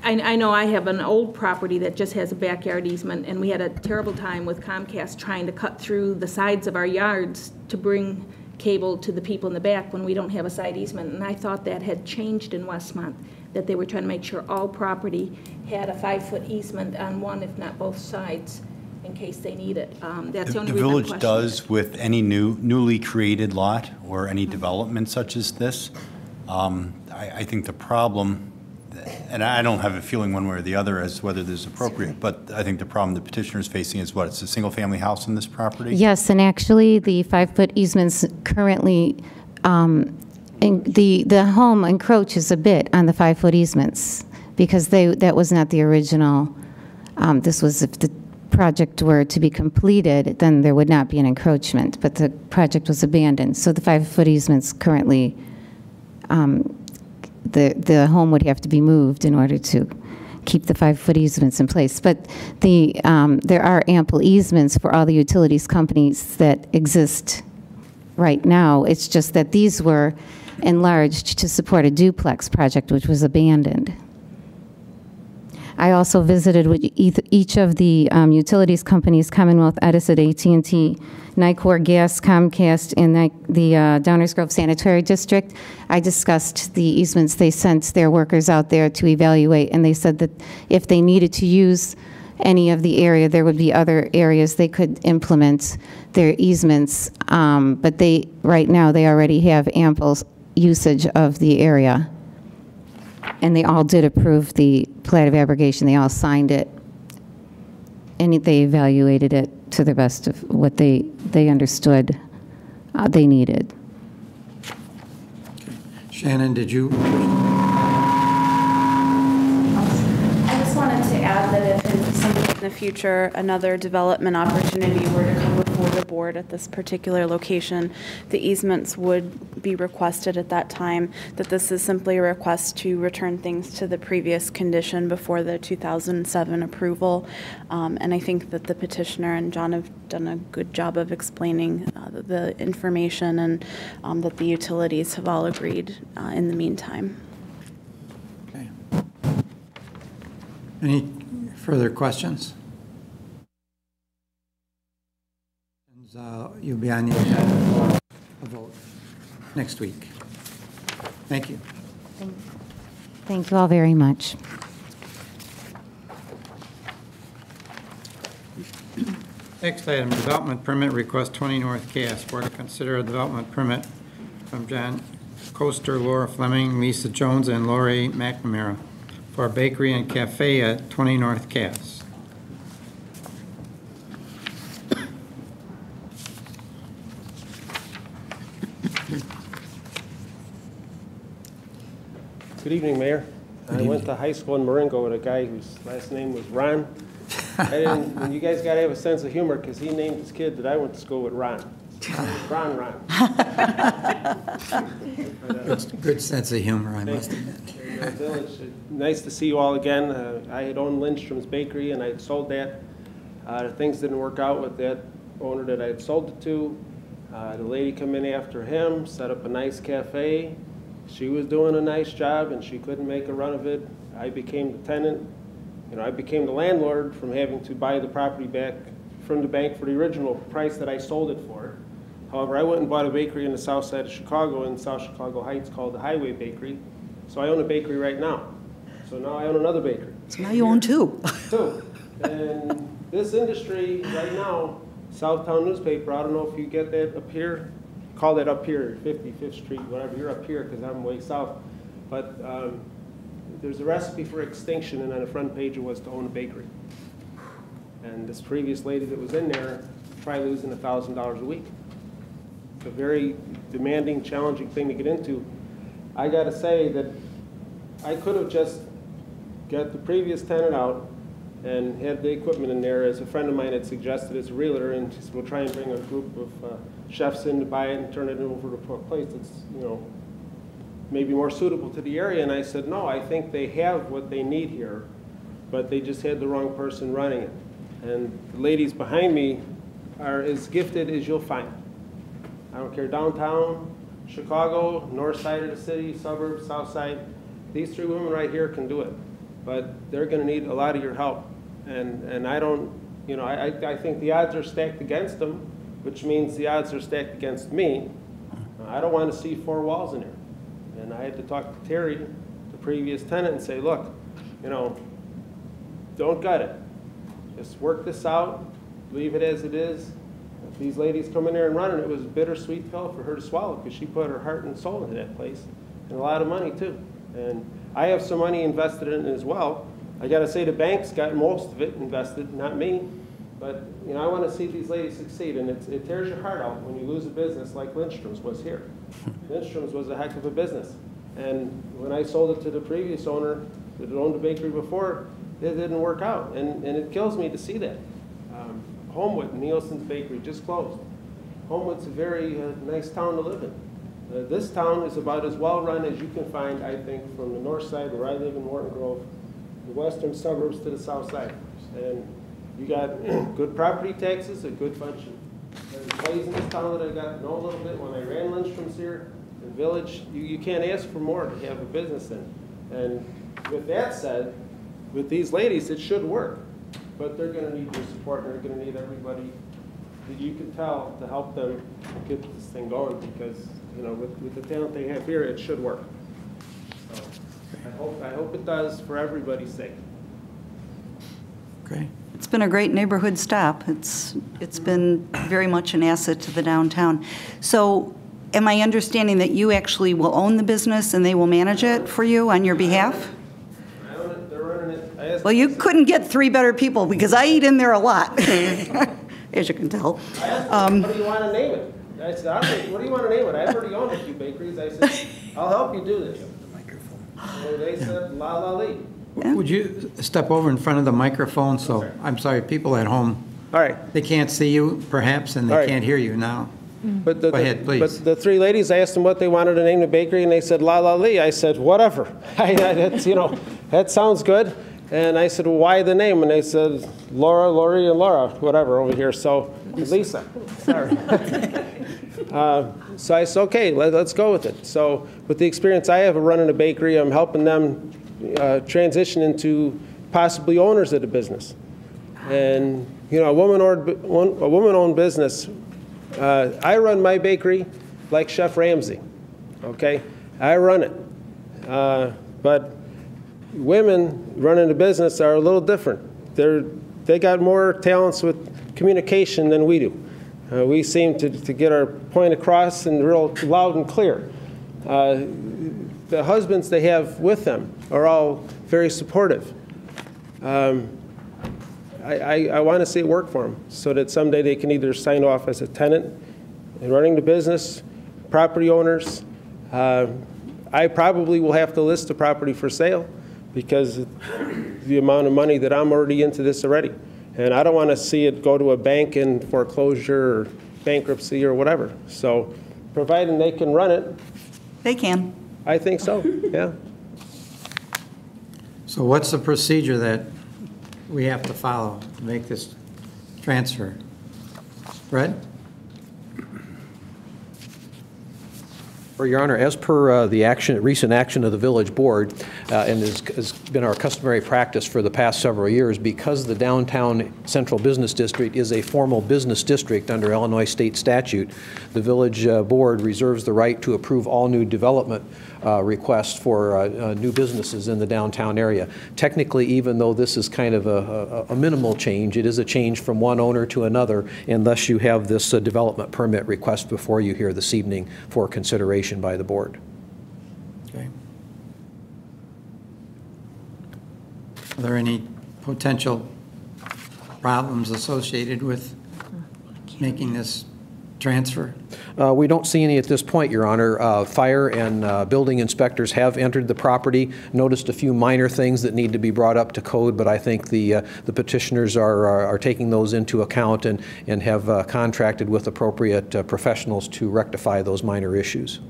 I know I have an old property that just has a backyard easement, and we had a terrible time with Comcast trying to cut through the sides of our yards to bring cable to the people in the back when we don't have a side easement. And I thought that had changed in Westmont, that they were trying to make sure all property had a 5-foot easement on one, if not both sides, in case they need it. That's the only reason I'm questioning. The village does with any newly created lot or any development such as this. I think the problem, and I don't have a feeling one way or the other as to whether this is appropriate, but I think the problem the petitioner is facing is what? It's a single-family house in this property? Yes, and actually the 5-foot easements currently, the home encroaches a bit on the 5-foot easements because that was not the original. This was, if the project were to be completed, then there would not be an encroachment, but the project was abandoned. So the 5-foot easements currently, the home would have to be moved in order to keep the 5-foot easements in place. But there are ample easements for all the utilities companies that exist right now. It's just that these were enlarged to support a duplex project, which was abandoned. I also visited with each of the utilities companies, Commonwealth Edison, AT&T, Nicor Gas, Comcast, and the Downers Grove Sanitary District. I discussed the easements. They sent their workers out there to evaluate, and they said that if they needed to use any of the area, there would be other areas they could implement their easements. But right now, they already have ample usage of the area. And they all did approve the plat of abrogation. They all signed it. And they evaluated it to the best of what they understood they needed. Shannon, did you? I just wanted to add that if in the future another development opportunity were to come before the board at this particular location, the easements would be requested at that time, that this is simply a request to return things to the previous condition before the 2007 approval. And I think that the petitioner and John have done a good job of explaining the information, and that the utilities have all agreed in the meantime. Okay. Any further questions? You'll be on the agenda for a vote next week. Thank you. Thank you all very much. Next item, development permit request 20 North Cass. Board to consider a development permit from John Coaster, Laura Fleming, Lisa Jones, and Lori McNamara for a bakery and cafe at 20 North Cass. Good evening, Mayor. I went to high school in Marengo with a guy whose last name was Ron. And you guys got to have a sense of humor, because he named his kid that I went to school with Ron. Ron. Good sense of humor, I must admit. Nice to see you all again. I had owned Lindstrom's Bakery, and I had sold that. Things didn't work out with that owner that I had sold it to. The lady come in after him, set up a nice cafe. She was doing a nice job and she couldn't make a run of it. I became the tenant. I became the landlord from having to buy the property back from the bank for the original price that I sold it for. However, I went and bought a bakery in the south side of Chicago in South Chicago Heights called the Highway Bakery. So I own a bakery right now. So now I own another bakery. So now you own two. Two. And this industry right now, Southtown newspaper, I don't know if you get that up here, call that up here, 55th Street, whatever, you're up here because I'm way south. But there's a recipe for extinction, and on the front page it was to own a bakery. And this previous lady that was in there tried losing $1,000 a week. It's a very demanding, challenging thing to get into. I got to say that I could have just got the previous tenant out and had the equipment in there, as a friend of mine had suggested as a realtor, and just, we'll try and bring a group of chefs in to buy it and turn it over to a place that's, maybe more suitable to the area. And I said, no, I think they have what they need here, but they just had the wrong person running it. And the ladies behind me are as gifted as you'll find. I don't care, downtown, Chicago, north side of the city, suburbs, south side. These three women right here can do it, but they're going to need a lot of your help. And I don't, I think the odds are stacked against them, which means the odds are stacked against me. I don't want to see four walls in there. And I had to talk to Terry, the previous tenant, and say, look, don't gut it. Just work this out, leave it as it is. If these ladies come in there and run it, it was a bittersweet pill for her to swallow because she put her heart and soul into that place, and a lot of money too. And I have some money invested in it as well. I got to say the bank's got most of it invested, not me. But I want to see these ladies succeed, and it tears your heart out when you lose a business like Lindstrom's was here. Lindstrom's was a heck of a business. And when I sold it to the previous owner that had owned the bakery before, it didn't work out. And it kills me to see that. Homewood, Nielsen's Bakery, just closed. Homewood's a very nice town to live in. This town is about as well run as you can find, I think, from the north side where I live in Morton Grove, the western suburbs to the south side. And you got good property taxes, a good bunch of employees in this town that I got to know a little bit. When I ran Lindstrom's here in Village, you can't ask for more to have a business in. And with that said, with these ladies, it should work. But they're going to need your support, and they're going to need everybody that you can tell to help them get this thing going, because with the talent they have here, it should work. So I hope it does for everybody's sake. Okay. It's been a great neighborhood stop. It's been very much an asset to the downtown. So am I understanding that you actually will own the business and they will manage it for you on your behalf? I own it, they're running it. Well, you couldn't get three better people because I eat in there a lot, as you can tell. I asked them, what do you want to name it? I said, what do you want to name it? I've already owned a few bakeries. I said, I'll help you do this. And they said, la la lee. Yeah. Would you step over in front of the microphone? So, I'm sorry, people at home, all right, they can't see you perhaps, and they can't hear you now. But Go ahead, please. But the three ladies, I asked them what they wanted to name the bakery, and they said La La Lee. I said, whatever. That's, that sounds good. And I said, well, why the name? And they said, Laura, Lori, and Laura, whatever over here. So Lisa. Sorry. So I said, okay, let's go with it. So with the experience I have of running a bakery, I'm helping them transition into possibly owners of the business. And a woman-owned business. I run my bakery like Chef Ramsay. Okay, I run it. But women running a business are a little different. They got more talents with communication than we do. We seem to get our point across and real loud and clear. The husbands they have with them are all very supportive. I want to see it work for them so that someday they can either sign off as a tenant and running the business, property owners. I probably will have to list the property for sale because the amount of money that I'm already into this already. And I don't want to see it go to a bank in foreclosure or bankruptcy or whatever. So providing they can run it. They can. I think so, yeah. So what's the procedure that we have to follow to make this transfer? Fred? For Your Honor, as per the recent action of the village board, and has been our customary practice for the past several years, because the downtown central business district is a formal business district under Illinois state statute, the village board reserves the right to approve all new development requests for new businesses in the downtown area. Technically, even though this is kind of a minimal change, it is a change from one owner to another unless you have this development permit request before you here this evening for consideration by the board. Okay. Are there any potential problems associated with making this transfer? We don't see any at this point, Your Honor. Fire and building inspectors have entered the property, noticed a few minor things that need to be brought up to code, but I think the petitioners are taking those into account and have contracted with appropriate professionals to rectify those minor issues.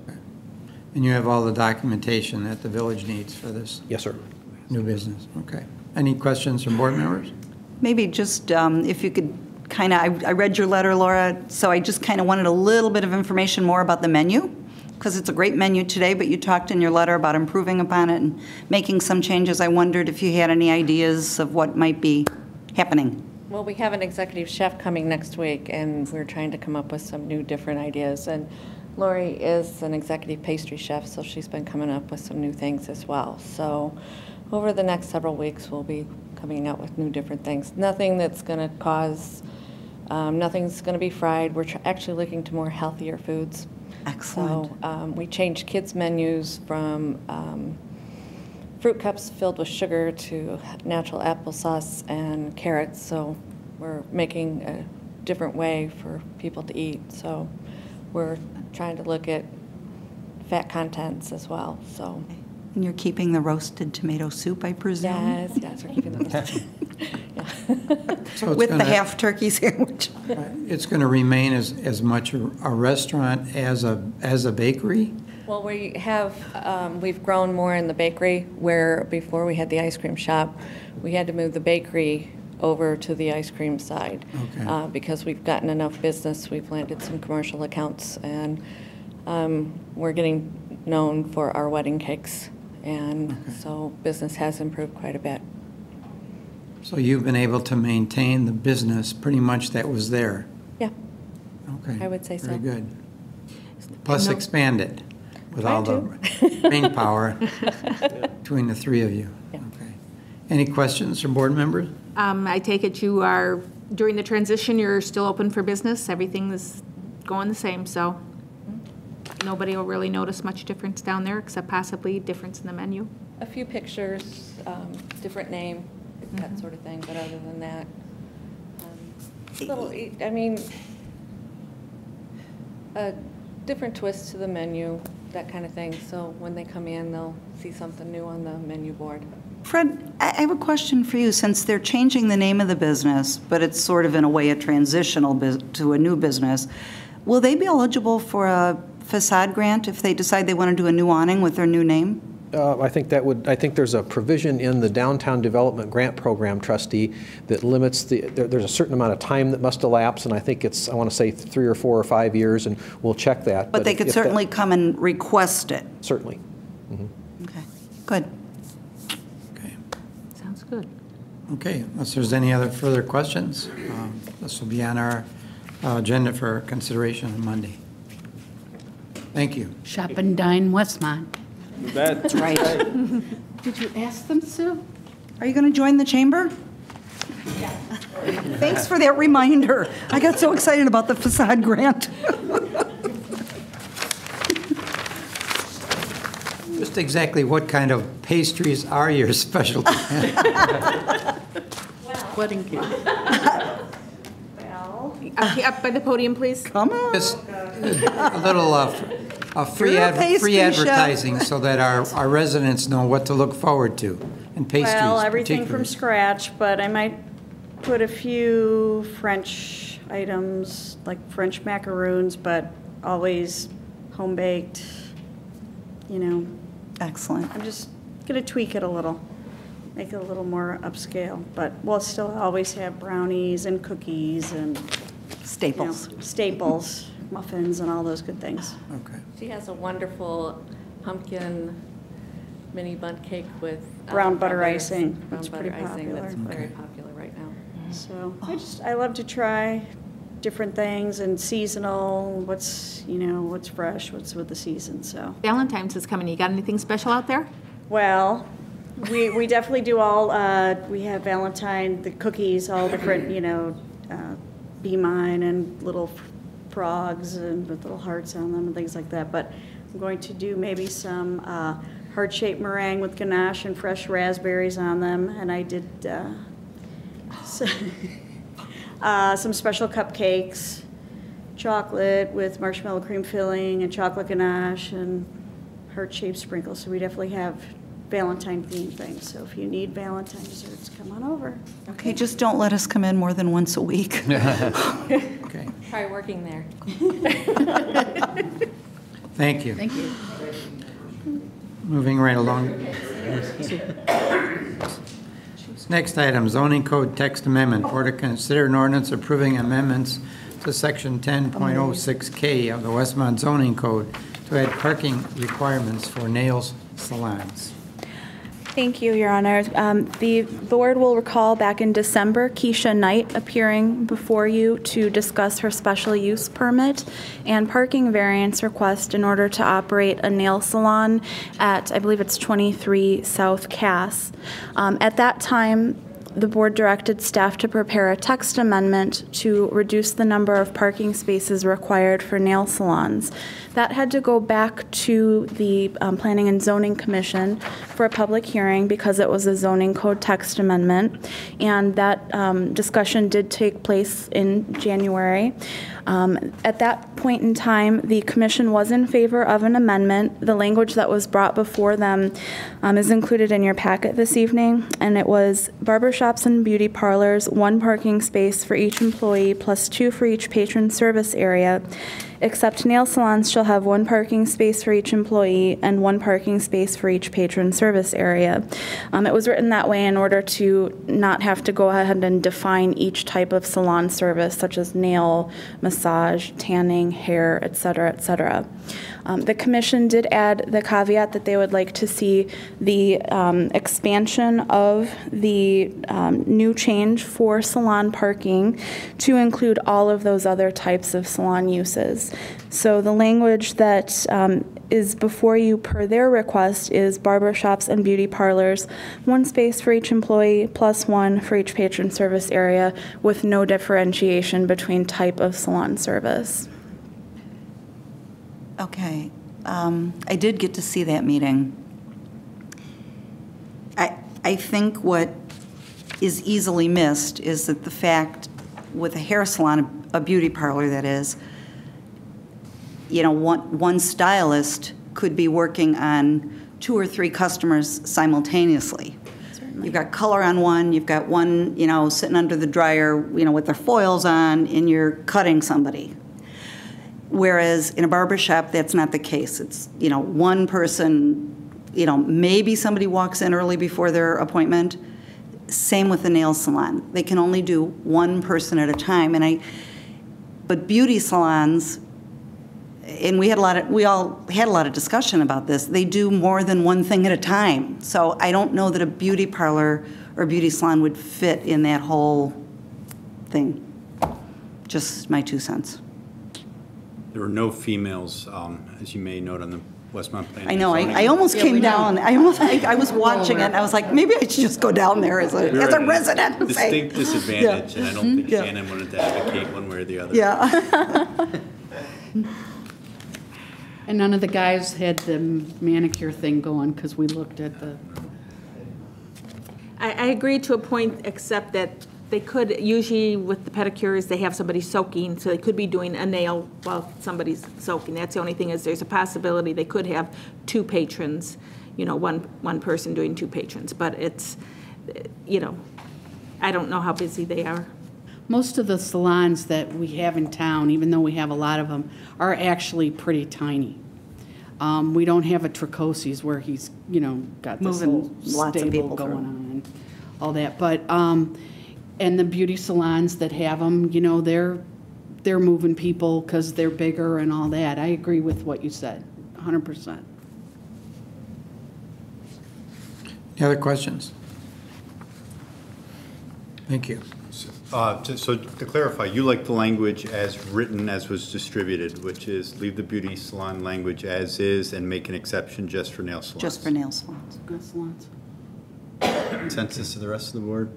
And you have all the documentation that the village needs for this? Yes, sir. New business, okay. Any questions from board members? Maybe just if you could kind of, I read your letter, Laura, so I just kind of wanted a little bit of information more about the menu, because it's a great menu today, but you talked in your letter about improving upon it and making some changes. I wondered if you had any ideas of what might be happening. Well, we have an executive chef coming next week, and we're trying to come up with some new different ideas. And Lori is an executive pastry chef, so she's been coming up with some new things as well. So over the next several weeks, we'll be coming out with new different things. Nothing that's going to cause, nothing's going to be fried. We're actually looking to more healthier foods. Excellent. So we changed kids' menus from fruit cups filled with sugar to natural applesauce and carrots. So we're making a different way for people to eat. So we're trying to look at fat contents as well. So. And you're keeping the roasted tomato soup, I presume? Yes, we're keeping the roasted. So with the half turkey sandwich. It's going to remain as much a restaurant as a bakery? Well, we have, we've grown more in the bakery, where before we had the ice cream shop, we had to move the bakery over to the ice cream side. Okay. Because we've gotten enough business, we've landed some commercial accounts, and we're getting known for our wedding cakes. And so business has improved quite a bit. So you've been able to maintain the business pretty much that was there? Yeah. Okay. I would say so. Very good. Plus expand it with Trying all the brain power between the three of you. Yeah. Okay. Any questions from board members? I take it you are, during the transition, you're still open for business? Everything is going the same, so nobody will really notice much difference down there except possibly difference in the menu? A few pictures, different name, that sort of thing, but other than that, little, I mean, a different twist to the menu, that kind of thing. So when they come in, they'll see something new on the menu board. Fred, I have a question for you. Since they're changing the name of the business, but it's sort of in a way a transitional to a new business, will they be eligible for a facade grant if they decide they want to do a new awning with their new name? I think there's a provision in the Downtown Development Grant Program, trustee, that limits there's a certain amount of time that must elapse, and I think it's, I want to say 3 or 4 or 5 years, and we'll check that. But they could certainly come and request it. Certainly. Mm-hmm. Okay, good. Okay. Sounds good. Okay, unless there's any other further questions, this will be on our agenda for consideration on Monday. Thank you. Shop and dine Westmont. That's right. Did you ask them, Sue? Are you going to join the chamber? Yeah. Thanks for that reminder. I got so excited about the facade grant. Just exactly what kind of pastries are your specialty? Wedding cake. Up by the podium, please. Come on. Just a little free advertising so that our residents know what to look forward to, and pastries. Well, everything from particularly. scratch, but I might put a few French items, like French macaroons, but always home-baked, you know. Excellent. I'm just going to tweak it a little, make it a little more upscale, but we'll still always have brownies and cookies and staples. Staples. muffins and all those good things. Okay. She has a wonderful pumpkin mini bundt cake with Brown butter icing. Brown It's butter pretty icing that's popular. very popular right now. So I love to try different things and seasonal, what's fresh, what's with the season, so. Valentine's is coming. You got anything special out there? Well, we definitely do all, we have Valentine, the cookies, all different, Be Mine and little frogs and with little hearts on them and things like that. But I'm going to do maybe some heart-shaped meringue with ganache and fresh raspberries on them. And I did some special cupcakes, chocolate with marshmallow cream filling and chocolate ganache and heart-shaped sprinkles. So we definitely have Valentine-themed things. So if you need Valentine desserts, come on over. Okay, just don't let us come in more than once a week. Okay. Try working there. Thank you. Thank you. Moving right along. Next item, zoning code text amendment. Board to consider an ordinance approving amendments to section 10.06K of the Westmont zoning code to add parking requirements for nails salons. Thank you, Your Honor. The board will recall back in December, Keisha Knight appearing before you to discuss her special use permit and parking variance request in order to operate a nail salon at, I believe it's 23 South Cass. At that time, the board directed staff to prepare a text amendment to reduce the number of parking spaces required for nail salons. That had to go back to the Planning and Zoning Commission for a public hearing because it was a zoning code text amendment, and that discussion did take place in January. At that point in time, the commission was in favor of an amendment. The language that was brought before them is included in your packet this evening, and it was barbershops and beauty parlors, 1 parking space for each employee plus 2 for each patron service area, except nail salons shall have 1 parking space for each employee and 1 parking space for each patron service area. It was written that way in order to not have to go ahead and define each type of salon service, such as nail, massage, tanning, hair, et cetera, et cetera. The commission did add the caveat that they would like to see the expansion of the new change for salon parking to include all of those other types of salon uses. So the language that is before you per their request is barbershops and beauty parlors, 1 space for each employee plus 1 for each patron service area with no differentiation between type of salon service. Okay. I did get to see that meeting. I think what is easily missed is that the fact with a hair salon, a beauty parlor that is, one stylist could be working on 2 or 3 customers simultaneously. Certainly. You've got color on one, you've got one, sitting under the dryer, with their foils on, and you're cutting somebody. Whereas in a barbershop, that's not the case. It's, one person, maybe somebody walks in early before their appointment. Same with the nail salon. They can only do 1 person at a time. But beauty salons, and we all had a lot of discussion about this, they do more than 1 thing at a time. So I don't know that a beauty parlor or beauty salon would fit in that whole thing. Just my 2 cents. There were no females, as you may note, on the Westmont Planning. I know. I almost came down. I was watching it, and I was like, maybe I should just go down there as a resident. And distinct disadvantage, and I don't think Shannon wanted to advocate one way or the other. Yeah. And none of the guys had the manicure thing going because we looked at the. I agree to a point, except that they could, usually with the pedicures, they have somebody soaking, so they could be doing a nail while somebody's soaking. That's the only thing, is there's a possibility they could have 2 patrons, one person doing 2 patrons. But it's, I don't know how busy they are. Most of the salons that we have in town, even though we have a lot of them, are actually pretty tiny. We don't have a Tricosi's where he's, got this whole lots of stable people going through. on and all that. But and the beauty salons that have them, they're moving people because they're bigger and all that. I agree with what you said, 100%. Any other questions? Thank you. So to clarify, you like the language as written, as was distributed, which is leave the beauty salon language as is and make an exception just for nail salons. Just for nail salons. Good salons. Consensus of the rest of the board?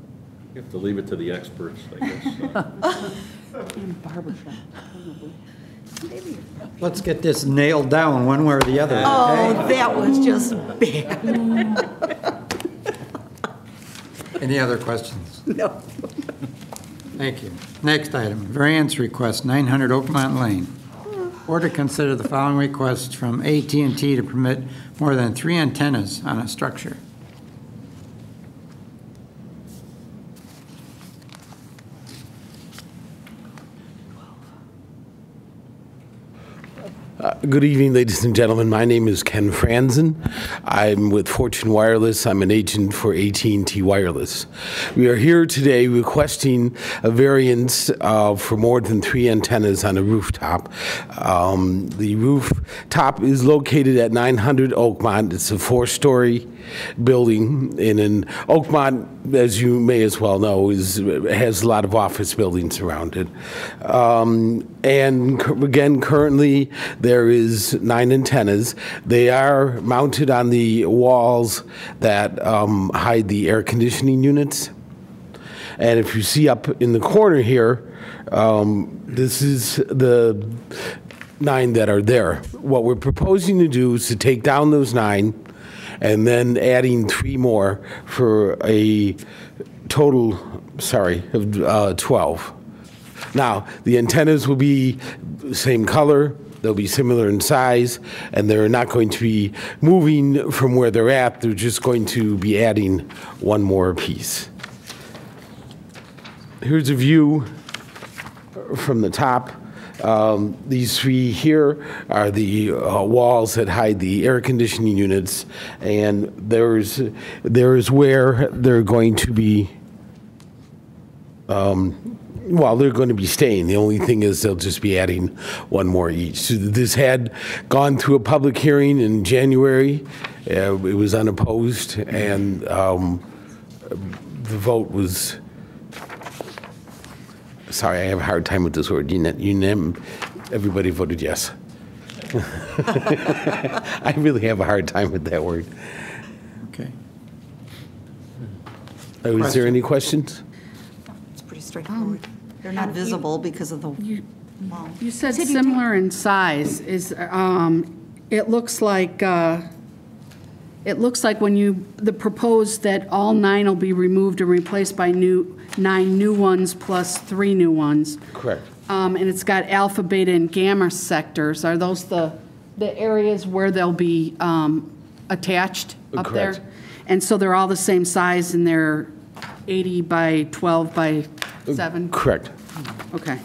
You have to leave it to the experts, I guess. And barbershop, probably. Let's get this nailed down one way or the other. Oh, okay? that was just bad. Any other questions? No. Thank you. Next item, variance request, 900 Oakmont Lane. Or to consider the following requests from AT&T to permit more than 3 antennas on a structure. Good evening, ladies and gentlemen. My name is Ken Franzen. I'm with Fortune Wireless. I'm an agent for AT&T Wireless. We are here today requesting a variance for more than 3 antennas on a rooftop. The rooftop is located at 900 Oakmont. It's a 4-story building, and in Oakmont, as you may as well know, has a lot of office buildings around it. And again, currently there is 9 antennas. They are mounted on the walls that hide the air conditioning units. And if you see up in the corner here, this is the 9 that are there. What we're proposing to do is to take down those 9 and then adding 3 more for a total, of 12. Now, the antennas will be the same color, they'll be similar in size, and they're not going to be moving from where they're at, they're just going to be adding 1 more piece. Here's a view from the top. These 3 here are the walls that hide the air conditioning units, and there's where they're going to be, they're going to be staying. The only thing is they'll just be adding 1 more each. So this had gone through a public hearing in January. It was unopposed, and the vote was, sorry, I have a hard time with this word. Everybody voted yes. I really have a hard time with that word. Okay. Is there any questions? It's pretty straightforward. They're not visible because of the wall. You said similar in size. It looks like when the proposed that all 9 will be removed and replaced by 9 new ones plus 3 new ones. Correct. And it's got alpha, beta, and gamma sectors. Are those the areas where they'll be attached up Correct. there? And so they're all the same size and they're 80 by 12 by 7? Correct. Okay.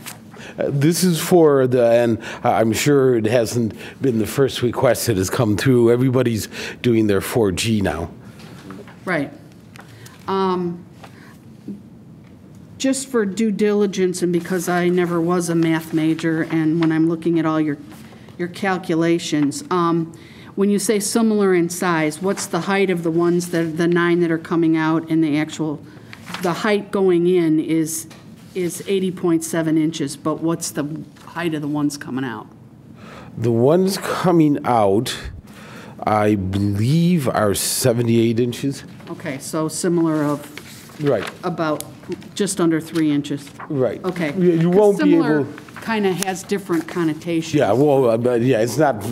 This is for and I'm sure it hasn't been the first request that has come through. Everybody's doing their 4G now. Right. Just for due diligence and because I never was a math major and when I'm looking at all your calculations, when you say similar in size, what's the height of the ones that the 9 that are coming out and the height going in is 80.7 inches, but what's the height of the ones coming out? The ones coming out, I believe, are 78 inches. Okay, so similar of Right. about just under 3 inches. Right. Okay. You won't be able. Kind of has different connotations. Yeah, well, but yeah, it's not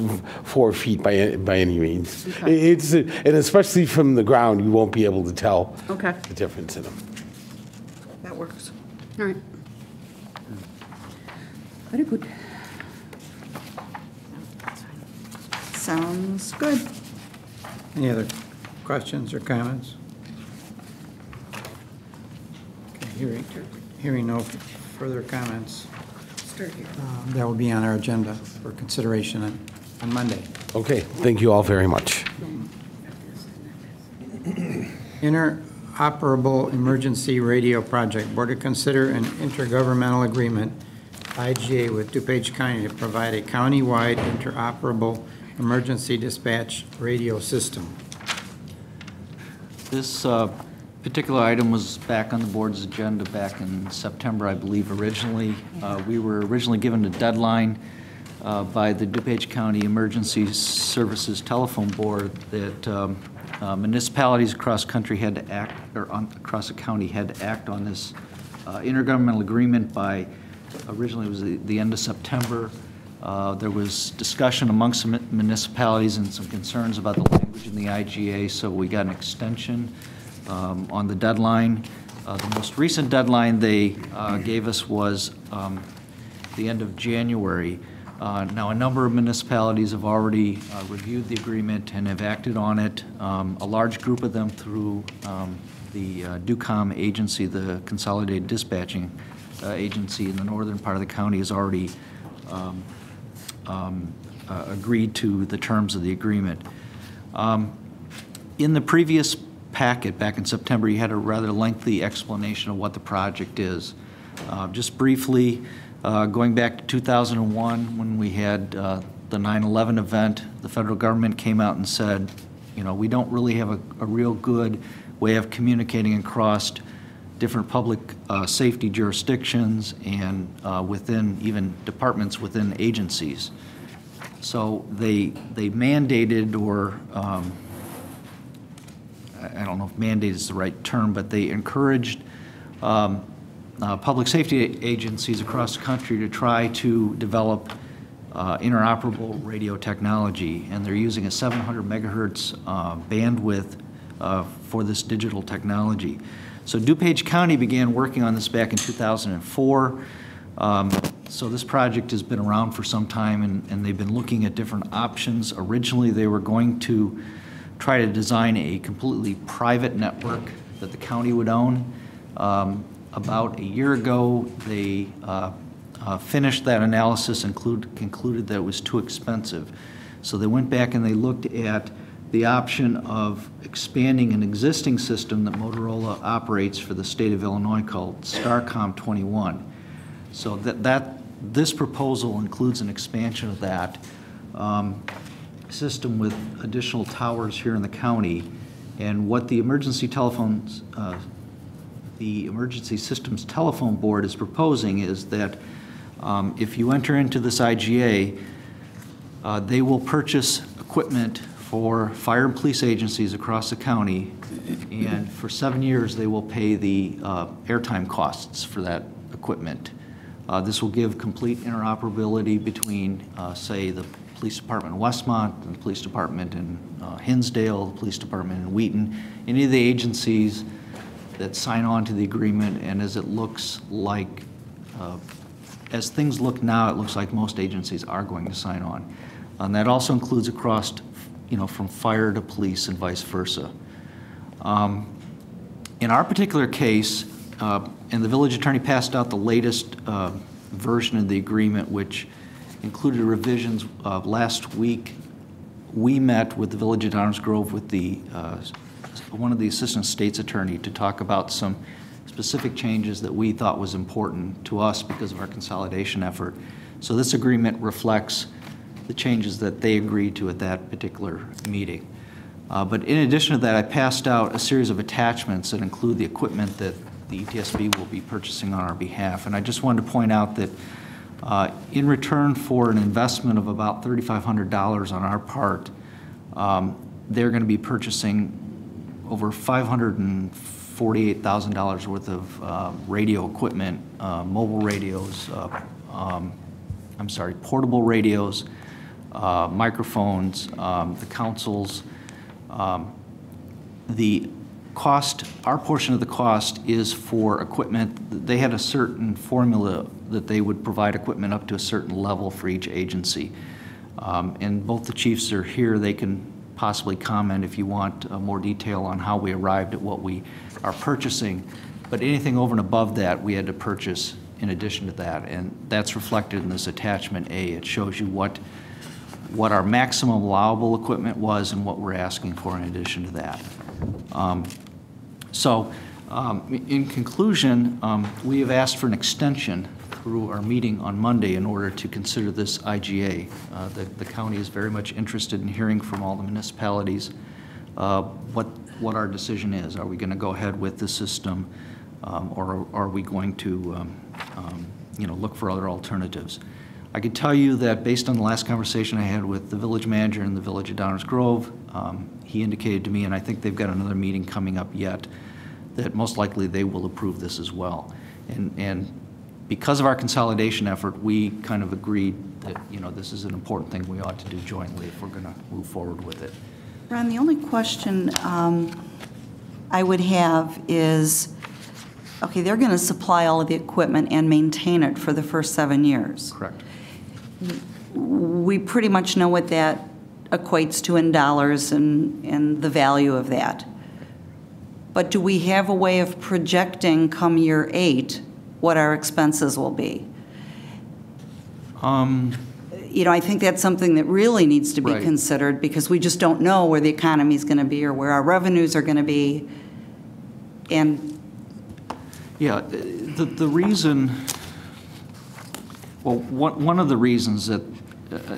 4 feet by any means. Okay. And especially from the ground, you won't be able to tell Okay. the difference in them. That works. All right. Very good. Sounds good. Any other questions or comments? Okay, hearing no further comments. That will be on our agenda for consideration on Monday. Okay, thank you all very much. Interoperable Emergency Radio Project. Board to consider an intergovernmental agreement IGA with DuPage County to provide a county-wide interoperable emergency dispatch radio system. This particular item was back on the board's agenda back in September, I believe, originally. We were originally given a deadline by the DuPage County Emergency Services Telephone Board that municipalities across country had to act, or across the county had to act on this intergovernmental agreement by, originally it was the end of September. There was discussion amongst some municipalities and some concerns about the language in the IGA, so we got an extension on the deadline. The most recent deadline they gave us was the end of January. Now, a number of municipalities have already reviewed the agreement and have acted on it. A large group of them through the DUCOM agency, the Consolidated Dispatching Agency in the northern part of the county, has already agreed to the terms of the agreement. In the previous packet back in September, you had a rather lengthy explanation of what the project is. Just briefly, going back to 2001, when we had the 9/11 event, the federal government came out and said, you know, we don't really have a real good way of communicating across different public safety jurisdictions and within even departments within agencies. So they mandated, or I don't know if mandate is the right term, but they encouraged public safety agencies across the country to try to develop interoperable radio technology, and they're using a 700 megahertz bandwidth for this digital technology. So DuPage County began working on this back in 2004. So this project has been around for some time, and they've been looking at different options. Originally, they were going to try to design a completely private network that the county would own. About a year ago, they finished that analysis and concluded that it was too expensive. So they went back and they looked at the option of expanding an existing system that Motorola operates for the state of Illinois called Starcom 21. So this proposal includes an expansion of that system with additional towers here in the county. And what the Emergency Systems Telephone Board is proposing is that if you enter into this IGA, they will purchase equipment for fire and police agencies across the county, and for 7 years they will pay the airtime costs for that equipment. This will give complete interoperability between, say, the police department in Westmont, and the police department in Hinsdale, the police department in Wheaton, any of the agencies that sign on to the agreement. And as it looks like, as things look now, it looks like most agencies are going to sign on. And that also includes across, from fire to police and vice versa. In our particular case, and the village attorney passed out the latest version of the agreement, which included revisions. Last week, we met with the village at Arms Grove with the one of the assistant state's attorney to talk about some specific changes that we thought was important to us because of our consolidation effort. So this agreement reflects the changes that they agreed to at that particular meeting. But in addition to that, I passed out a series of attachments that include the equipment that the ETSB will be purchasing on our behalf. And I just wanted to point out that in return for an investment of about $3,500 on our part, they're going to be purchasing over $548,000 worth of radio equipment, mobile radios, portable radios, microphones, the councils. The cost, our portion of the cost is for equipment. They had a certain formula that they would provide equipment up to a certain level for each agency. And both the chiefs are here. They can possibly comment if you want more detail on how we arrived at what we are purchasing. But anything over and above that, we had to purchase in addition to that. And that's reflected in this attachment A. It shows you what our maximum allowable equipment was and what we're asking for in addition to that. In conclusion, we have asked for an extension crew are meeting on Monday in order to consider this IGA. The county is very much interested in hearing from all the municipalities what our decision is. Are we going to go ahead with the system, or are we going to look for other alternatives? I can tell you that based on the last conversation I had with the village manager in the village of Downers Grove, he indicated to me, and I think they've got another meeting coming up yet, that most likely they will approve this as well. And because of our consolidation effort, we kind of agreed that this is an important thing we ought to do jointly if we're going to move forward with it. Ron, the only question I would have is, okay, they're going to supply all of the equipment and maintain it for the first 7 years. Correct. We pretty much know what that equates to in dollars and the value of that. But do we have a way of projecting come year 8 what our expenses will be? I think that's something that really needs to be considered, because we just don't know where the economy is going to be or where our revenues are going to be. And yeah, the reason, well, one of the reasons that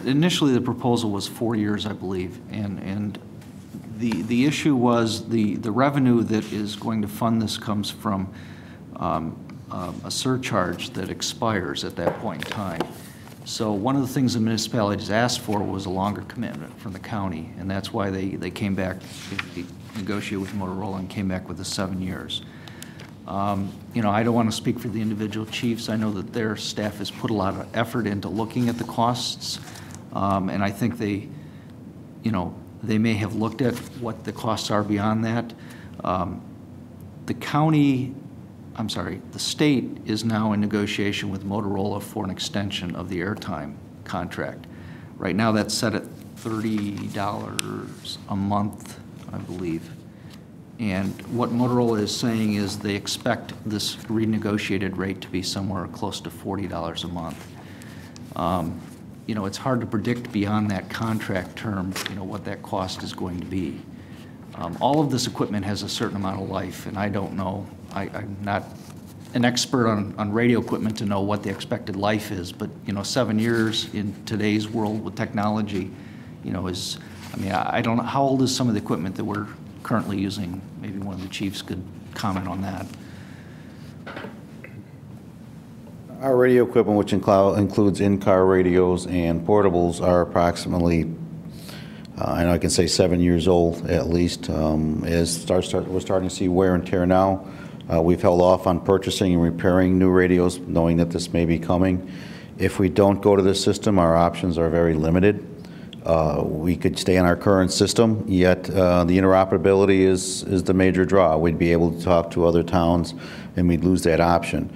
initially the proposal was 4 years, I believe, and the issue was the revenue that is going to fund this comes from a surcharge that expires at that point in time. So one of the things the municipalities asked for was a longer commitment from the county, and that's why they came back, they negotiated with Motorola and came back with the 7 years. I don't want to speak for the individual chiefs. I know that their staff has put a lot of effort into looking at the costs, and I think they may have looked at what the costs are beyond that. The state is now in negotiation with Motorola for an extension of the airtime contract. Right now that's set at $30 a month, I believe. And what Motorola is saying is they expect this renegotiated rate to be somewhere close to $40 a month. It's hard to predict beyond that contract term, what that cost is going to be. All of this equipment has a certain amount of life, and I don't know. I'm not an expert on radio equipment to know what the expected life is, but 7 years in today's world with technology, I don't know, how old is some of the equipment that we're currently using? Maybe one of the chiefs could comment on that. Our radio equipment, which includes in-car radios and portables, are approximately, I can say 7 years old at least. We're starting to see wear and tear now. We've held off on purchasing and repairing new radios, knowing that this may be coming. If we don't go to this system, our options are very limited. We could stay on our current system, yet the interoperability is the major draw. We'd be able to talk to other towns, and we'd lose that option.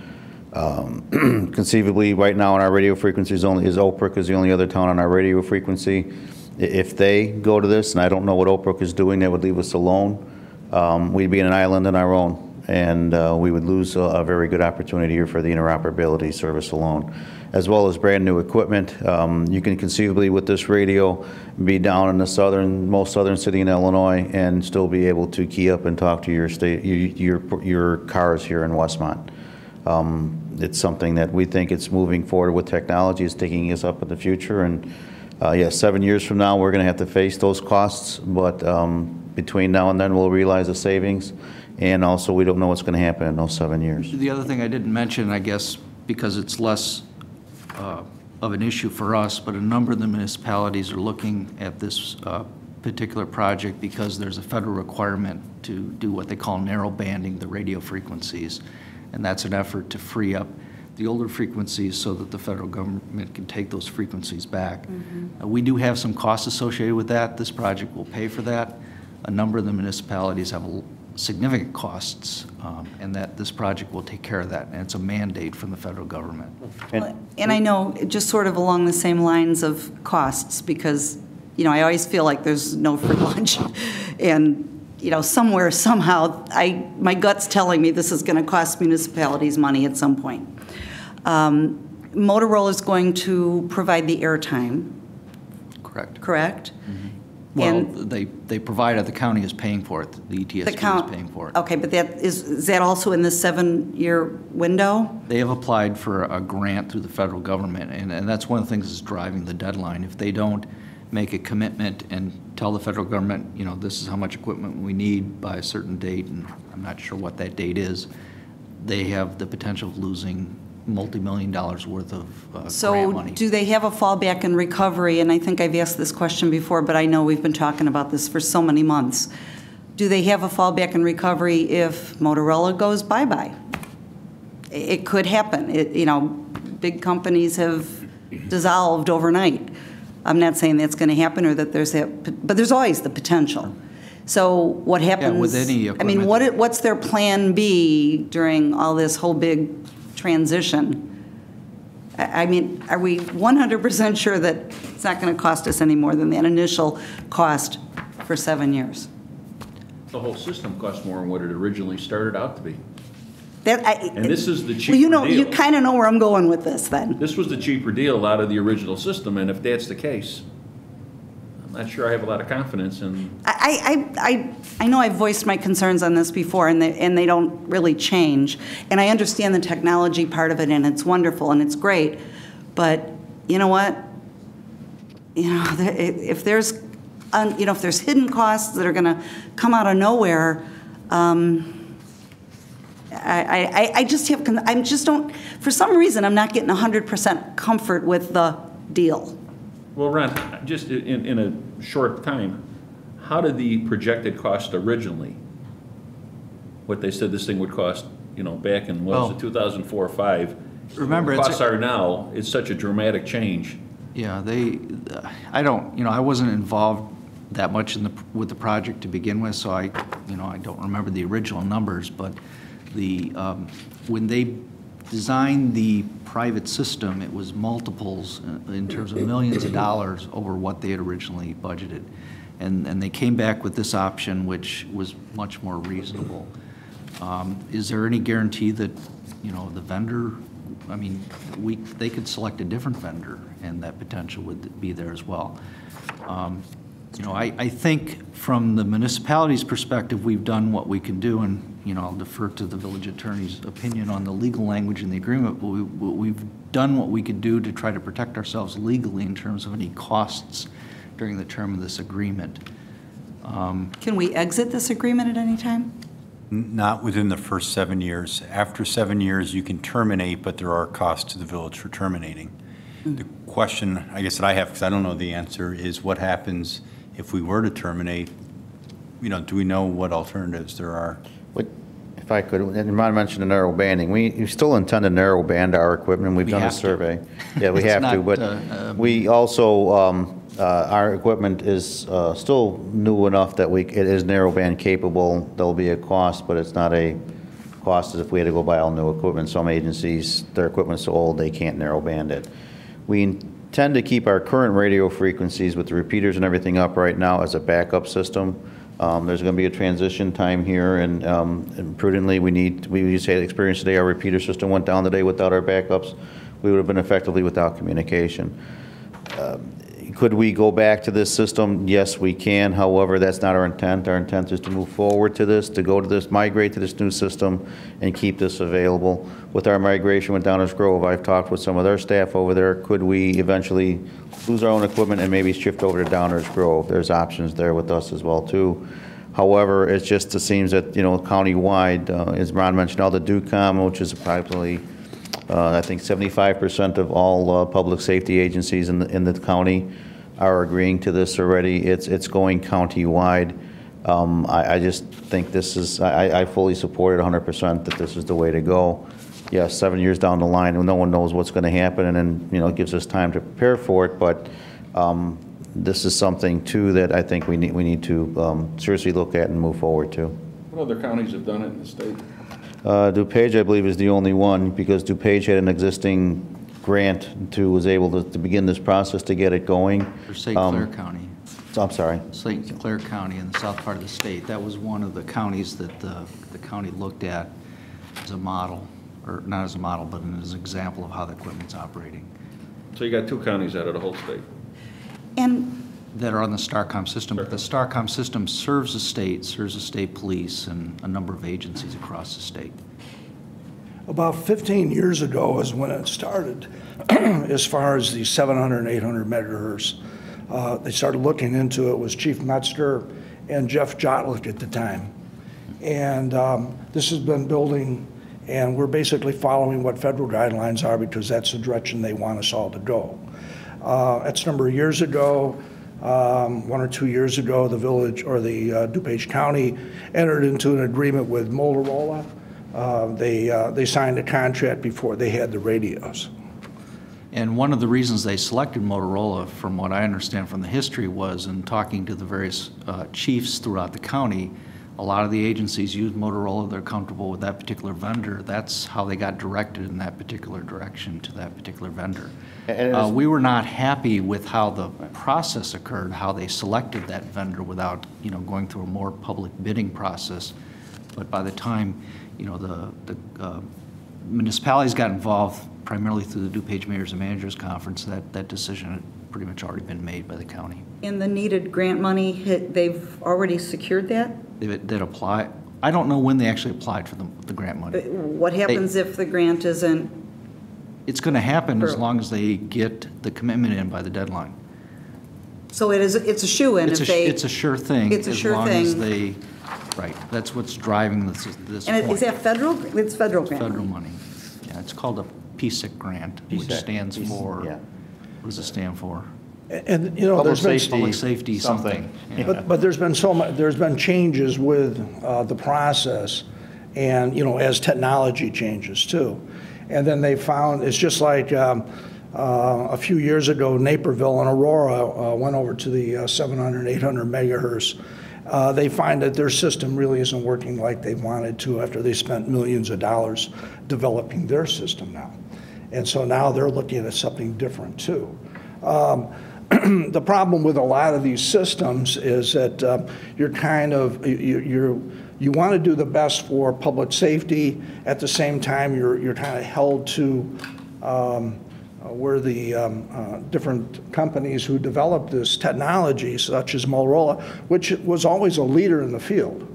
Conceivably, right now on our radio frequencies Oak Brook is the only other town on our radio frequency. If they go to this, and I don't know what Oak Brook is doing, they would leave us alone. We'd be in an island on our own, and we would lose a very good opportunity here for the interoperability service alone, as well as brand new equipment. You can conceivably, with this radio, be down in the most southern city in Illinois and still be able to key up and talk to your cars here in Westmont. It's something that we think it's moving forward with technology. It's taking us up in the future, and yes, 7 years from now we're going to have to face those costs, but between now and then we'll realize the savings, and also we don't know what's going to happen in those 7 years. The other thing I didn't mention, I guess because it's less of an issue for us, but a number of the municipalities are looking at this particular project because there's a federal requirement to do what they call narrow banding the radio frequencies, and that's an effort to free up the older frequencies so that the federal government can take those frequencies back. We do have some costs associated with that. This project will pay for that. A number of the municipalities have significant costs, and that this project will take care of that, and it's a mandate from the federal government. And I know, just sort of along the same lines of costs, because I always feel like there's no free lunch, and somewhere, somehow, my gut's telling me this is going to cost municipalities money at some point. Motorola is going to provide the airtime. Correct. Correct? Well, And they provide it, the county is paying for it, the ETSP is paying for it. Okay, but is that also in the 7-year window? They have applied for a grant through the federal government, and that's one of the things that's driving the deadline. If they don't make a commitment and tell the federal government, you know, this is how much equipment we need by a certain date, and I'm not sure what that date is, they have the potential of losing multi-million dollars worth of grant money. So do they have a fallback and recovery? And I think I've asked this question before, but I know we've been talking about this for so many months. Do they have a fallback and recovery if Motorola goes bye-bye? It could happen. You know, big companies have dissolved overnight. I'm not saying that's going to happen or that there's that, but there's always the potential. So what happens? Yeah, with any I mean, what's their plan B during all this whole big transition? I mean, are we 100% sure that it's not going to cost us any more than that initial cost for 7 years? The whole system costs more than what it originally started out to be. And this is the cheaper well, you know, deal. you kind of know where I'm going with this then. This was the cheaper deal out of the original system, and if that's the case, I'm not sure I have a lot of confidence in. I know I've voiced my concerns on this before, and they don't really change. And I understand the technology part of it, and it's wonderful and it's great. But you know what? You know, if there's hidden costs that are going to come out of nowhere. I just don't, for some reason, I'm not getting 100% comfort with the deal. Well, Ron, just in a short time, how did the projected cost originally, what they said this thing would cost, you know, back in, what was it, 2004 or 5? Remember, the costs are now, it's such a dramatic change. Yeah, I wasn't involved that much with the project to begin with, so I don't remember the original numbers, but when they designed the private system, it was multiples in terms of millions of dollars over what they had originally budgeted. And they came back with this option, which was much more reasonable. Is there any guarantee that, you know, the vendor, I mean, they could select a different vendor and that potential would be there as well. You know, I think from the municipality's perspective, we've done what we can do, and you know, I'll defer to the village attorney's opinion on the legal language in the agreement, but we've done what we could do to try to protect ourselves legally in terms of any costs during the term of this agreement. Can we exit this agreement at any time? Not within the first 7 years. After 7 years, you can terminate, but there are costs to the village for terminating. The question, I guess, that I have, because I don't know the answer, is what happens if we were to terminate? You know, do we know what alternatives there are? If I could, and Ron mentioned the narrow banding. We still intend to narrow band our equipment. We've done a survey. Yeah, we have to, but we also, our equipment is still new enough that it is narrow band capable. There'll be a cost, but it's not a cost as if we had to go buy all new equipment. Some agencies, their equipment's so old they can't narrow band it. We intend to keep our current radio frequencies with the repeaters and everything up right now as a backup system. There's going to be a transition time here, and prudently we just had experience today. Our repeater system went down today without our backups. We would have been effectively without communication. Could we go back to this system? Yes, we can. However, that's not our intent. Our intent is to move forward to this, to go to this, migrate to this new system, and keep this available. With our migration with Downers Grove, I've talked with some of their staff over there. Could we eventually lose our own equipment and maybe shift over to Downers Grove? There's options there with us as well, too. However, it seems that, you know, countywide, as Ron mentioned, all the DUCOM, which is approximately I think 75% of all public safety agencies in the county are agreeing to this already. It's going county-wide. I just think this is, I fully support it 100% that this is the way to go. Yes, 7 years down the line, no one knows what's going to happen, and then, you know, it gives us time to prepare for it, but this is something, too, that I think we need to seriously look at and move forward to. What other counties have done it in the state? DuPage, I believe, is the only one, because DuPage had an existing grant was able to begin this process to get it going. For St. Clair County. I'm sorry. St. Clair County in the south part of the state. That was one of the counties that the county looked at as a model, or not as a model, but as an example of how the equipment's operating. So you got 2 counties out of the whole state. And that are on the Starcom system, but the Starcom system serves the state police, and a number of agencies across the state. About 15 years ago is when it started, as far as the 700 and 800 megahertz. They started looking into it, was Chief Metzger and Jeff Jotlick at the time. And this has been building, and we're basically following what federal guidelines are because that's the direction they want us all to go. That's a number of years ago. 1 or 2 years ago, the village, or the DuPage County, entered into an agreement with Motorola. They signed a contract before they had the radios. And one of the reasons they selected Motorola, from what I understand from the history, was in talking to the various chiefs throughout the county, a lot of the agencies use Motorola. They're comfortable with that particular vendor. That's how they got directed in that particular direction to that particular vendor. We were not happy with how the process occurred, how they selected that vendor without, going through a more public bidding process. But by the time, the municipalities got involved, primarily through the DuPage Mayors and Managers Conference, that decision had pretty much already been made by the county. And the needed grant money, they've already secured that? That apply. I don't know when they actually applied for the grant money. What happens if the grant isn't? It's going to happen as long as they get the commitment in by the deadline. So it's a shoo-in if they... It's a sure thing. It's a sure thing. As long as they, right, that's what's driving this And point. is that federal? It's federal grant Federal money. Yeah, it's called a PSIC grant, which stands for, what does it stand for? And there's been public safety something. Yeah. But there's been there's been changes with the process, and as technology changes too, and then they found it's just like a few years ago, Naperville and Aurora went over to the 700, 800 megahertz. They find that their system really isn't working like they wanted to after they spent millions of dollars developing their system now. And so now they're looking at something different too. The problem with a lot of these systems is that you're kind of, you want to do the best for public safety. At the same time, you're kind of held to where the different companies who developed this technology, such as Motorola, which was always a leader in the field,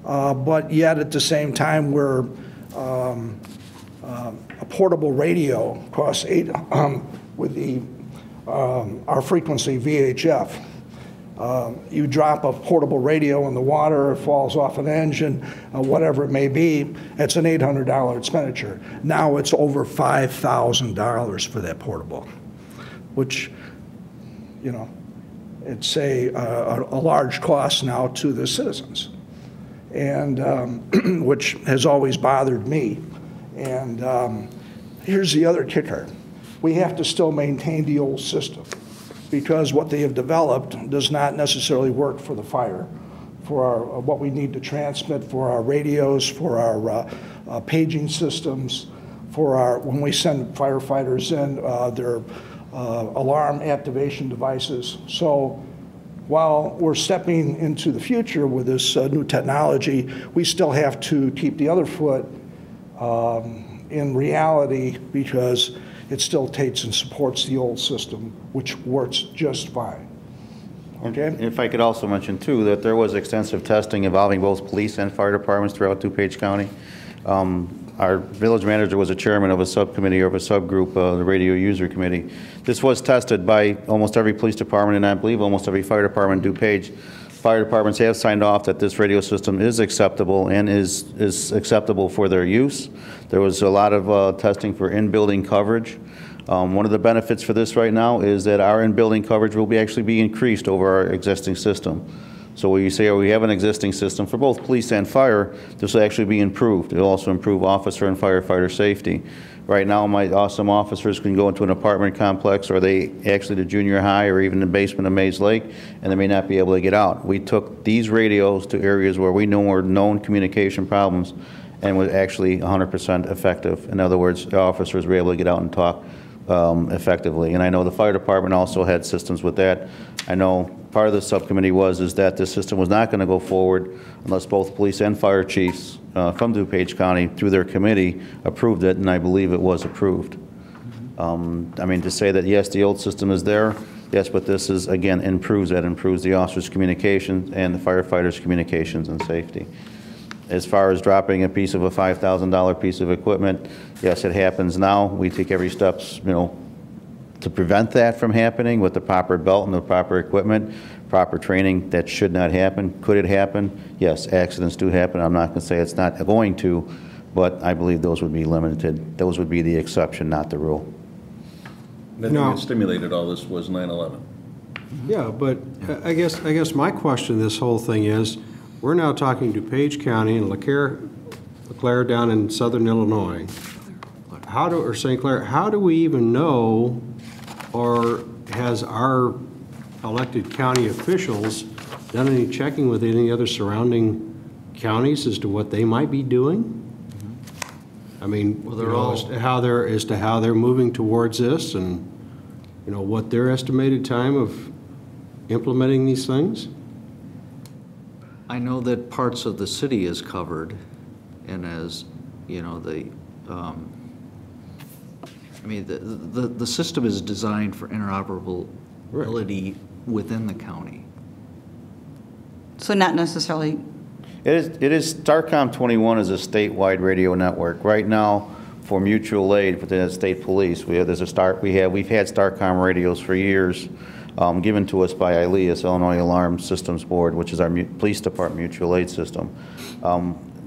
but yet at the same time where a portable radio costs with the our frequency VHF. You drop a portable radio in the water, it falls off an engine, whatever it may be, it's an $800 expenditure. Now it's over $5,000 for that portable, which, it's a large cost now to the citizens, and which has always bothered me. And here's the other kicker. We have to still maintain the old system because what they have developed does not necessarily work for the fire, for what we need to transmit for our radios, for our paging systems, for when we send firefighters in, their alarm activation devices. So while we're stepping into the future with this new technology, we still have to keep the other foot in reality because it still takes and supports the old system, which works just fine. Okay? And if I could also mention, too, that there was extensive testing involving both police and fire departments throughout DuPage County. Our village manager was a chairman of a subcommittee or of a subgroup, the Radio User Committee. This was tested by almost every police department, and I believe almost every fire department in DuPage. Fire departments have signed off that this radio system is acceptable and is acceptable for their use. There was a lot of testing for in-building coverage. One of the benefits for this right now is that our in-building coverage will actually be increased over our existing system. So when you say we have an existing system for both police and fire, this will actually be improved. It will also improve officer and firefighter safety. Right now, my awesome officers can go into an apartment complex, or they actually to junior high or even the basement of Mays Lake, and they may not be able to get out. We took these radios to areas where we know were known communication problems and was actually 100% effective. In other words, the officers were able to get out and talk effectively. And I know the fire department also had systems with that. I know part of the subcommittee is that this system was not going to go forward unless both police and fire chiefs from DuPage County through their committee approved it, and I believe it was approved. I mean, to say that yes, the old system is there, Yes, but this is, again, improves the officers' communication and the firefighters' communications and safety. As far as dropping a piece of a $5,000 piece of equipment, yes, it happens now. We take every steps, to prevent that from happening with the proper belt and the proper equipment, proper training. That should not happen. Could it happen? Yes, accidents do happen. I'm not going to say it's not going to, but I believe those would be limited. Those would be the exception, not the rule. The thing that stimulated all this was 9/11. Yeah, but I guess my question, this whole thing is, we're now talking DuPage County and LeClaire down in southern Illinois. Or St. Clair, how do we even know, or has our elected county officials done any checking with any other surrounding counties as to what they might be doing? I mean, as to how they're moving towards this, and what their estimated time of implementing these things? I know that parts of the city is covered, and as the system is designed for interoperability within the county. So not necessarily. It is STARCOM 21 is a statewide radio network. Right now, for mutual aid within the state police, we've had STARCOM radios for years, given to us by ILEAS, Illinois Alarm Systems Board, which is our police department mutual aid system.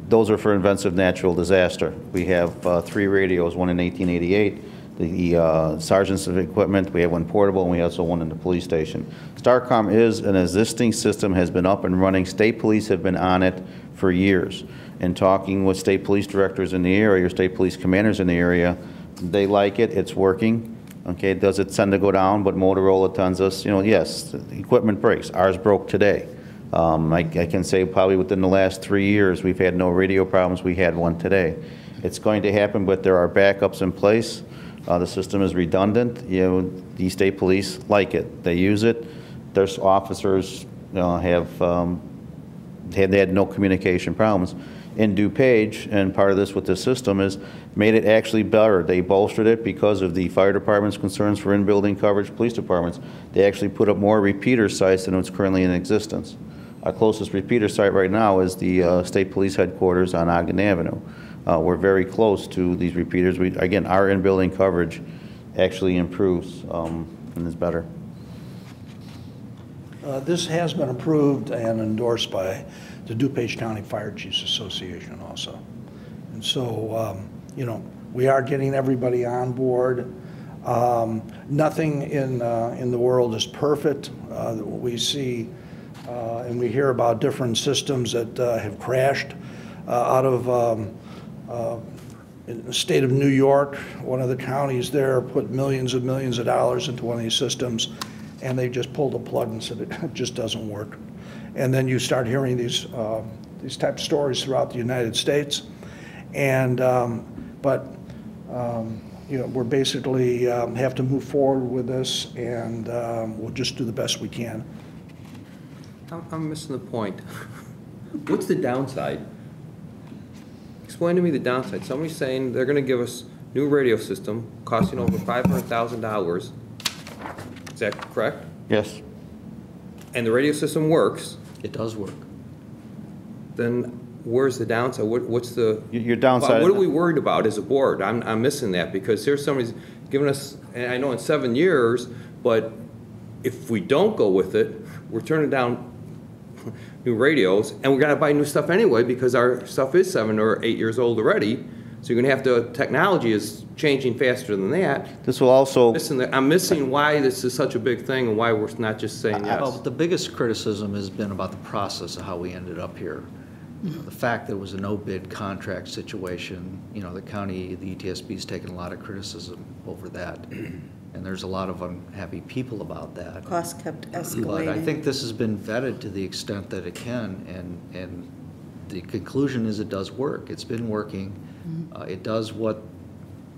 Those are for events of natural disaster. We have 3 radios, one in 1888. The sergeants of equipment, we have one portable, and we also one in the police station. STARCOM is an existing system, has been up and running. State police have been on it for years. And talking with state police directors in the area, or state police commanders in the area, they like it, it's working. Okay, does it tend to go down? But Motorola tells us, yes, the equipment breaks. Ours broke today. I can say probably within the last 3 years, we've had no radio problems. We had one today. It's going to happen, but there are backups in place. The system is redundant. The state police like it. They use it. Their officers had no communication problems. In DuPage, and part of this with this system is made it actually better. They bolstered it because of the fire department's concerns for in-building coverage, police departments. They actually put up more repeater sites than what's currently in existence. Our closest repeater site right now is the state police headquarters on Ogden Avenue. We're very close to these repeaters. Again, our in-building coverage actually improves and is better. This has been approved and endorsed by the DuPage County Fire Chiefs Association also. And so, we are getting everybody on board. Nothing in the world is perfect. We see and we hear about different systems that have crashed out of in the state of New York. One of the counties there put millions and millions of dollars into one of these systems, and they just pulled the plug and said it just doesn't work. And then you start hearing these type of stories throughout the United States, and we're basically have to move forward with this, and we'll just do the best we can. I'm missing the point. What's the downside? Explain to me the downside. Somebody's saying they're going to give us new radio system costing over $500,000. Is that correct? Yes. And the radio system works. It does work. Then where's the downside? What's the your downside? What are we worried about as a board? I'm missing that, because here's somebody's giving us, and I know in 7 years, but if we don't go with it, we're turning down new radios, and we're going to buy new stuff anyway because our stuff is 7 or 8 years old already. So you're going to have to, technology is changing faster than that. This will also... I'm missing why this is such a big thing and why we're not just saying yes. Well, the biggest criticism has been about the process of how we ended up here. The fact that it was a no-bid contract situation, the county, the ETSB's taken a lot of criticism over that. And there's a lot of unhappy people about that. Costs kept escalating. But I think this has been vetted to the extent that it can, and the conclusion is it does work. It's been working. It does what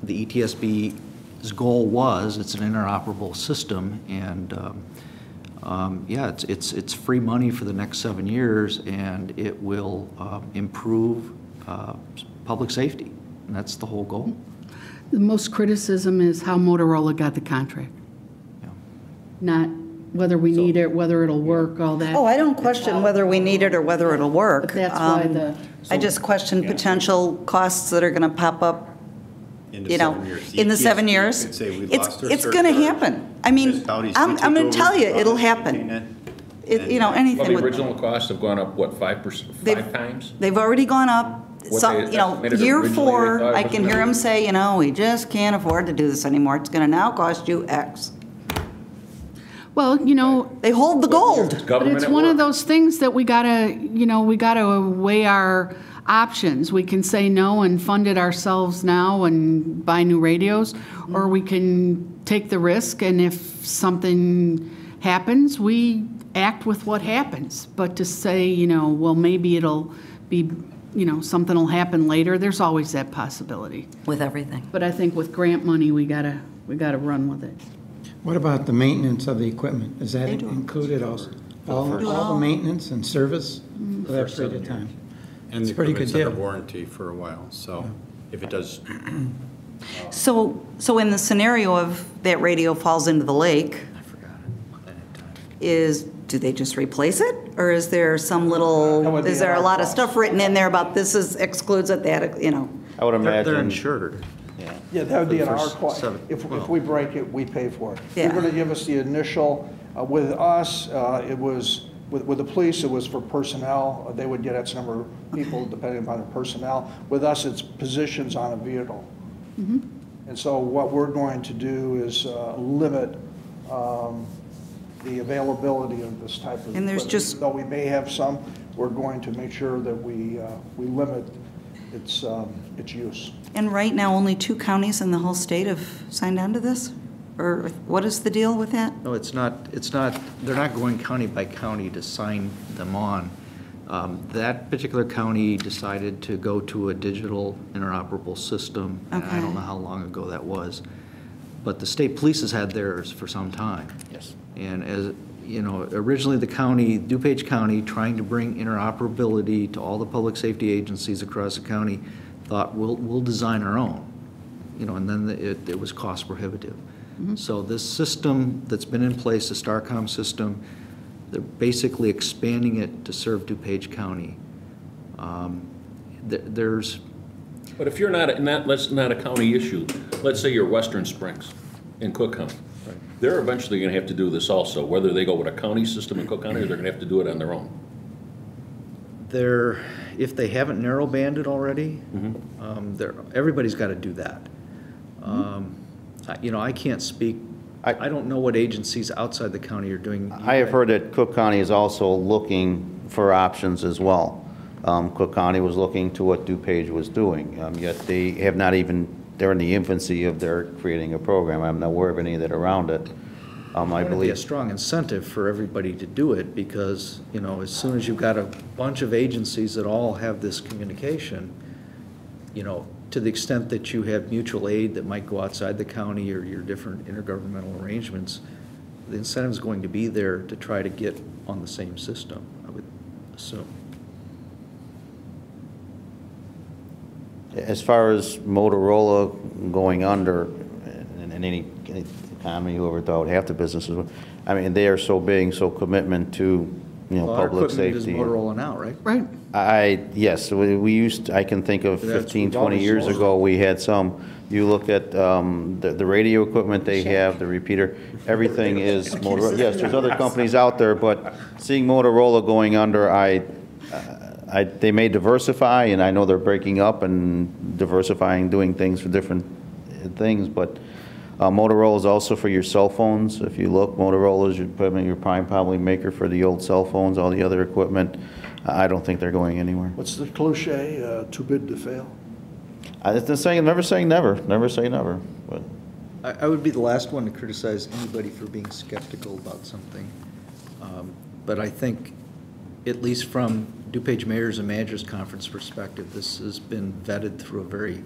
the ETSB's goal was. It's an interoperable system, and yeah, it's free money for the next 7 years, and it will improve public safety, and that's the whole goal. The most criticism is how Motorola got the contract. not whether we need it, whether it'll work, all that. Oh, I don't question whether we need it or whether it'll work. But that's why the. I just question potential costs that are going to pop up, In you know, 7 years. in the 7 You years. could say we It's lost our going to surcharge. happen. I mean, Municipalities I'm can take going to tell over, you, it'll maintain happen. it. You know, Well, anything the with. original costs have gone up, what, 5%, five times? They've already gone up. What Some, they you know, estimated year originally, they 4, thought it I was can gonna hear be- them say, you know, we just can't afford to do this anymore. It's going to now cost you X. Well, you know. They hold the gold. But Government it's at one work. of those things that we gotta, you know, we gotta weigh our options. We can say no and fund it ourselves now and buy new radios, or we can take the risk, and if something happens, we act with what happens. But to say, you know, well, maybe it'll be, you know, something will happen later, there's always that possibility. With everything. But I think with grant money, we gotta run with it. What about the maintenance of the equipment? Is that included also? All the maintenance and service for that period of time? And It's the a pretty good equipment's under deal. warranty for a while, so if it does, So in the scenario of that radio falls into the lake, do they just replace it? Or is there some little, is there a lot of stuff written in there about this is excludes it, that, you know? I would imagine. They're insured. Yeah, that would be For in the our first cost. 7. If we break it, we pay for it. Yeah. You're going to give us the initial, with us, it was, with the police, it was for personnel. They would get X number of people depending upon the personnel. With us, it's positions on a vehicle. And so what we're going to do is limit the availability of this type of And there's equipment. just- Even though we may have some, we're going to make sure that we limit its use. And right now, only 2 counties in the whole state have signed on to this? Or what is the deal with that? No, it's not, they're not going county by county to sign them on. That particular county decided to go to a digital interoperable system, and I don't know how long ago that was. But the state police has had theirs for some time. Yes. And as, you know, originally the county, DuPage County, trying to bring interoperability to all the public safety agencies across the county, thought, we'll design our own. You know, and then it was cost prohibitive. So this system that's been in place, the STARCOM system, they're basically expanding it to serve DuPage County. There's, But if you're that's not a county issue, let's say you're Western Springs in Cook County. They're eventually going to have to do this also, whether they go with a county system in Cook County or they're going to have to do it on their own. if they haven't narrow banded already, everybody's got to do that. You know, I can't speak, I don't know what agencies outside the county are doing. I have heard that Cook County is also looking for options as well. Cook County was looking to what DuPage was doing, yet they have not even, they're in the infancy of their creating a program. I'm not aware of any that are around it. I It'd be a believe. strong incentive for everybody to do it, because, you know, as soon as you've got a bunch of agencies that all have this communication, you know, to the extent that you have mutual aid that might go outside the county or your different intergovernmental arrangements, the incentive is going to be there to try to get on the same system, I would assume. As far as Motorola going under, and any economy, whoever thought half the businesses, I mean, they are so big, so commitment to, Well, our public equipment is safety. Motorola now, right? Right. Yes, we used, I can think of That's 15, 20 years ago, we had some. You look at the radio equipment they have, the repeater, everything is Motorola. Yes, there's other companies out there, but seeing Motorola going under, they may diversify, and I know they're breaking up and diversifying, doing things for different things, but Motorola is also for your cell phones. If you look, Motorola is your prime probably maker for the old cell phones, all the other equipment. I don't think they're going anywhere. What's the cliche, too big to fail? Never say never, never say never, but. I would be the last one to criticize anybody for being skeptical about something. But I think, at least from DuPage Mayors and Managers Conference perspective, this has been vetted through a very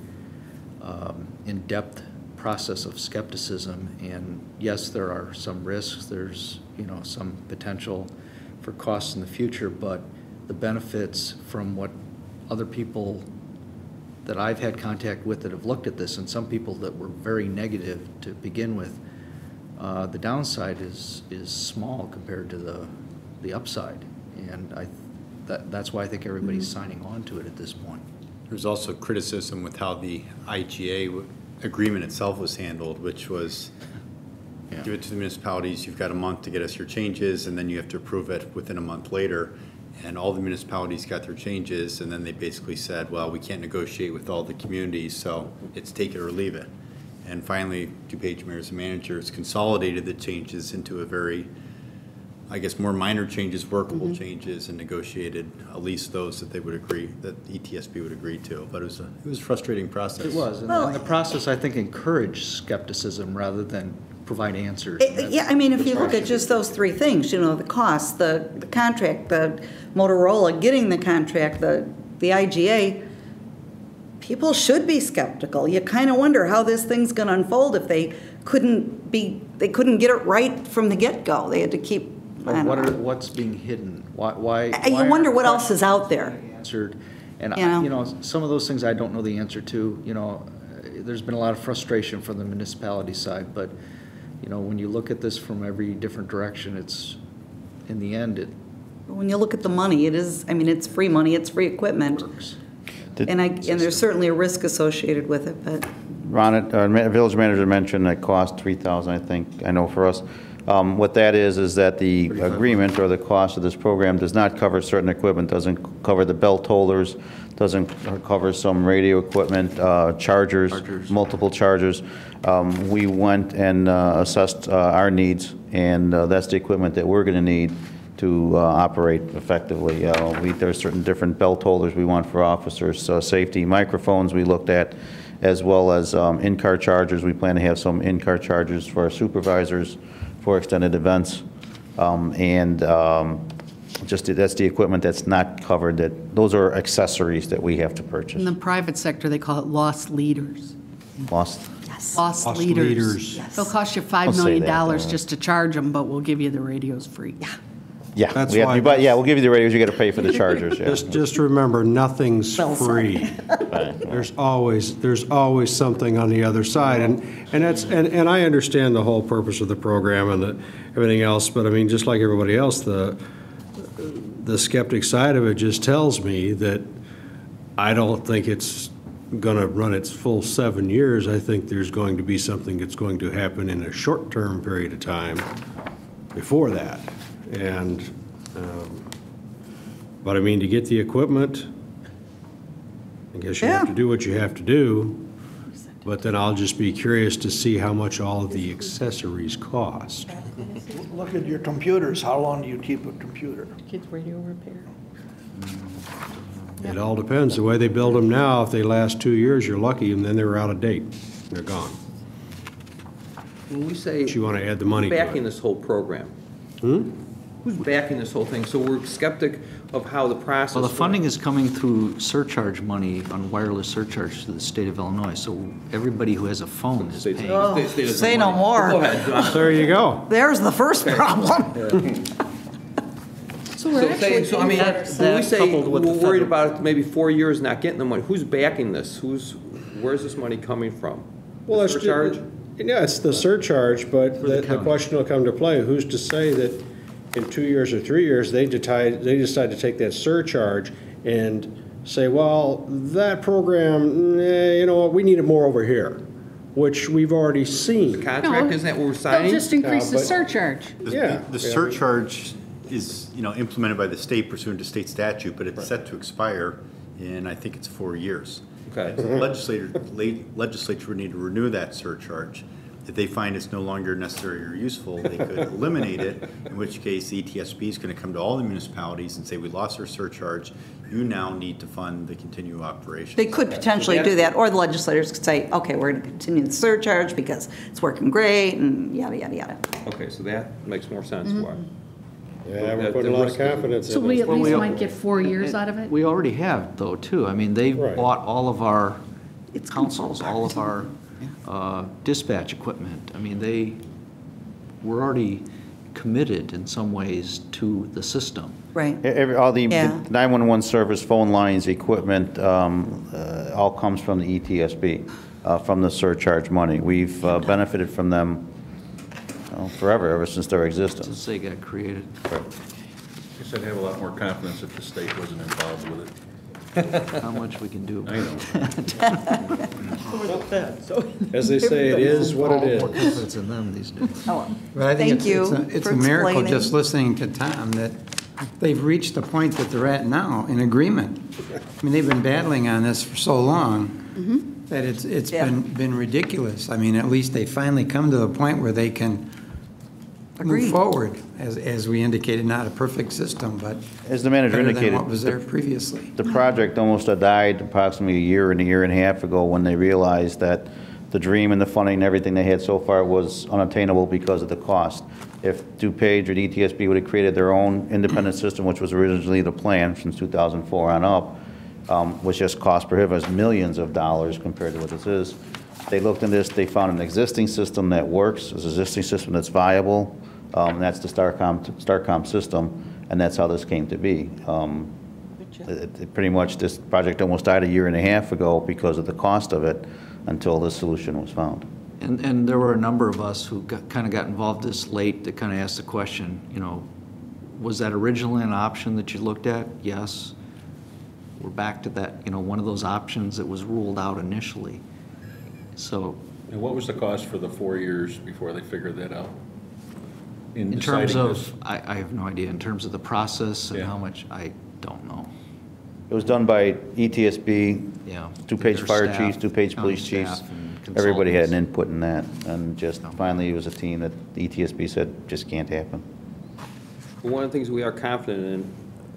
in-depth process of skepticism. And yes, there are some risks. There's, you know, some potential for costs in the future, but the benefits from what other people that I've had contact with that have looked at this, and some people that were very negative to begin with, the downside is small compared to the upside. And that's why I think everybody's signing on to it at this point. There's also criticism with how the IGA agreement itself was handled, which was give it to the municipalities, you've got a month to get us your changes, and then you have to approve it within a month later. And all the municipalities got their changes, and then they basically said, well, we can't negotiate with all the communities, so it's take it or leave it. And finally, DuPage mayors and managers consolidated the changes into a very, I guess, more minor changes, workable changes, and negotiated at least those that they would agree, that ETSB would agree to. But it was a frustrating process. It was, and the process, I think, encouraged skepticism rather than provide answers. Yeah, I mean, if you look at just those three things, you know, the cost, the contract, the Motorola getting the contract, the IGA, people should be skeptical. You kind of wonder how this thing's going to unfold if they couldn't get it right from the get-go. They had to keep, What's being hidden? Why you wonder what else is out there. Answered, and You know? some of those things I don't know the answer to. You know, there's been a lot of frustration from the municipality side, but you know, when you look at this from every different direction, it's in the end it. When you look at the money, it is. I mean, it's free money. It's free equipment. And there's certainly a risk associated with it, but. Ron, our village manager mentioned that cost $3,000, I think, I know for us. What that is that the agreement or the cost of this program does not cover certain equipment, doesn't cover the belt holders, doesn't cover some radio equipment, chargers, multiple chargers. We went and assessed our needs, and that's the equipment that we're going to need to operate effectively. There's certain different belt holders we want for officers, safety microphones we looked at, as well as in-car chargers. We plan to have some in-car chargers for our supervisors for extended events. That's the equipment that's not covered. Those are accessories that we have to purchase. In the private sector, they call it lost leaders. Lost? Yes. Lost leaders. Yes. They'll cost you $5 million just to charge them, but we'll give you the radios free. Yeah, That's we'll give you the radios. You got to pay for the chargers. Yeah. Just remember, nothing's free. There's always something on the other side, and I understand the whole purpose of the program and everything else. But I mean, just like everybody else, the skeptic side of it just tells me that I don't think it's going to run its full 7 years. I think there's going to be something that's going to happen in a short-term period of time before that. And, but I mean, to get the equipment, I guess you have to do what you have to do, but then I'll just be curious to see how much all of the accessories cost. Look at your computers. How long do you keep a computer? Kids radio repair. It all depends. The way they build them now, if they last 2 years, you're lucky, and then they're out of date. They're gone. When we say. But you want to add the money to backing it. this whole program. Who's backing this whole thing? So we're skeptic of how the process. Well, the funding is coming through surcharge money on wireless surcharge to the state of Illinois. So everybody who has a phone is paying. Say no more. Go ahead, John. There you go. There's the first problem. So I mean, when we say we're worried about it, maybe 4 years not getting the money, who's backing this? Where's this money coming from? Well, the surcharge? Yeah, it's the surcharge, but the question will come to play. Who's to say that in 2 years or 3 years, they decide to take that surcharge and say, well, that program, you know what, we need it more over here, which we've already seen. The contract, isn't that what we're signing? They'll just increase the surcharge. The surcharge is, implemented by the state pursuant to state statute, but it's set to expire in, I think it's 4 years. Okay. So the legislature would need to renew that surcharge. If they find it's no longer necessary or useful, they could eliminate it, in which case the ETSB is going to come to all the municipalities and say, we lost our surcharge, you now need to fund the continued operation. They could potentially do that, or the legislators could say, okay, we're going to continue the surcharge because it's working great, and yada, yada, yada. Okay, so that makes more sense. Why? Yeah, we're putting a lot of confidence in it. So we at least might get 4 years out of it? We already have, though, too. I mean, they've bought all of our consoles, all of our dispatch equipment. I mean, we're already committed in some ways to the system. Right. All the 911 service, phone lines, equipment, all comes from the ETSB, from the surcharge money. We've benefited from them forever, ever since their existence. Since they got created. Right. I guess I'd have a lot more confidence if the state wasn't involved with it. How much we can do. I know. As they say, it is what it is. More confidence in them these days. But I think Thank you it's for a miracle explaining. just listening to Tom that they've reached the point that they're at now in agreement. I mean, they've been battling on this for so long that it's been ridiculous. I mean, at least they finally come to the point where they can move forward, as we indicated, not a perfect system, but As the manager better indicated, than what was there previously. the project almost died approximately a year and a half ago when they realized that the dream and the funding and everything they had so far was unattainable because of the cost. If DuPage or DTSB would have created their own independent system, which was originally the plan since 2004 on up, was just cost prohibitive, millions of dollars compared to what this is. They looked into this, they found an existing system that works, an existing system that's viable, and that's the Starcom system, and that's how this came to be. Pretty much this project almost died a year and a half ago because of the cost of it until this solution was found. And there were a number of us who kind of got involved this late that kind of asked the question, was that originally an option that you looked at? Yes. We're back to that, one of those options that was ruled out initially. So. And what was the cost for the 4 years before they figured that out? In terms of, I have no idea, in terms of the process and how much, I don't know. It was done by ETSB, Yeah. DuPage Their fire staff, chiefs, DuPage county police chiefs. staff and Everybody had an consultants. input in that, and just finally it was a team that the ETSB said just can't happen. One of the things we are confident in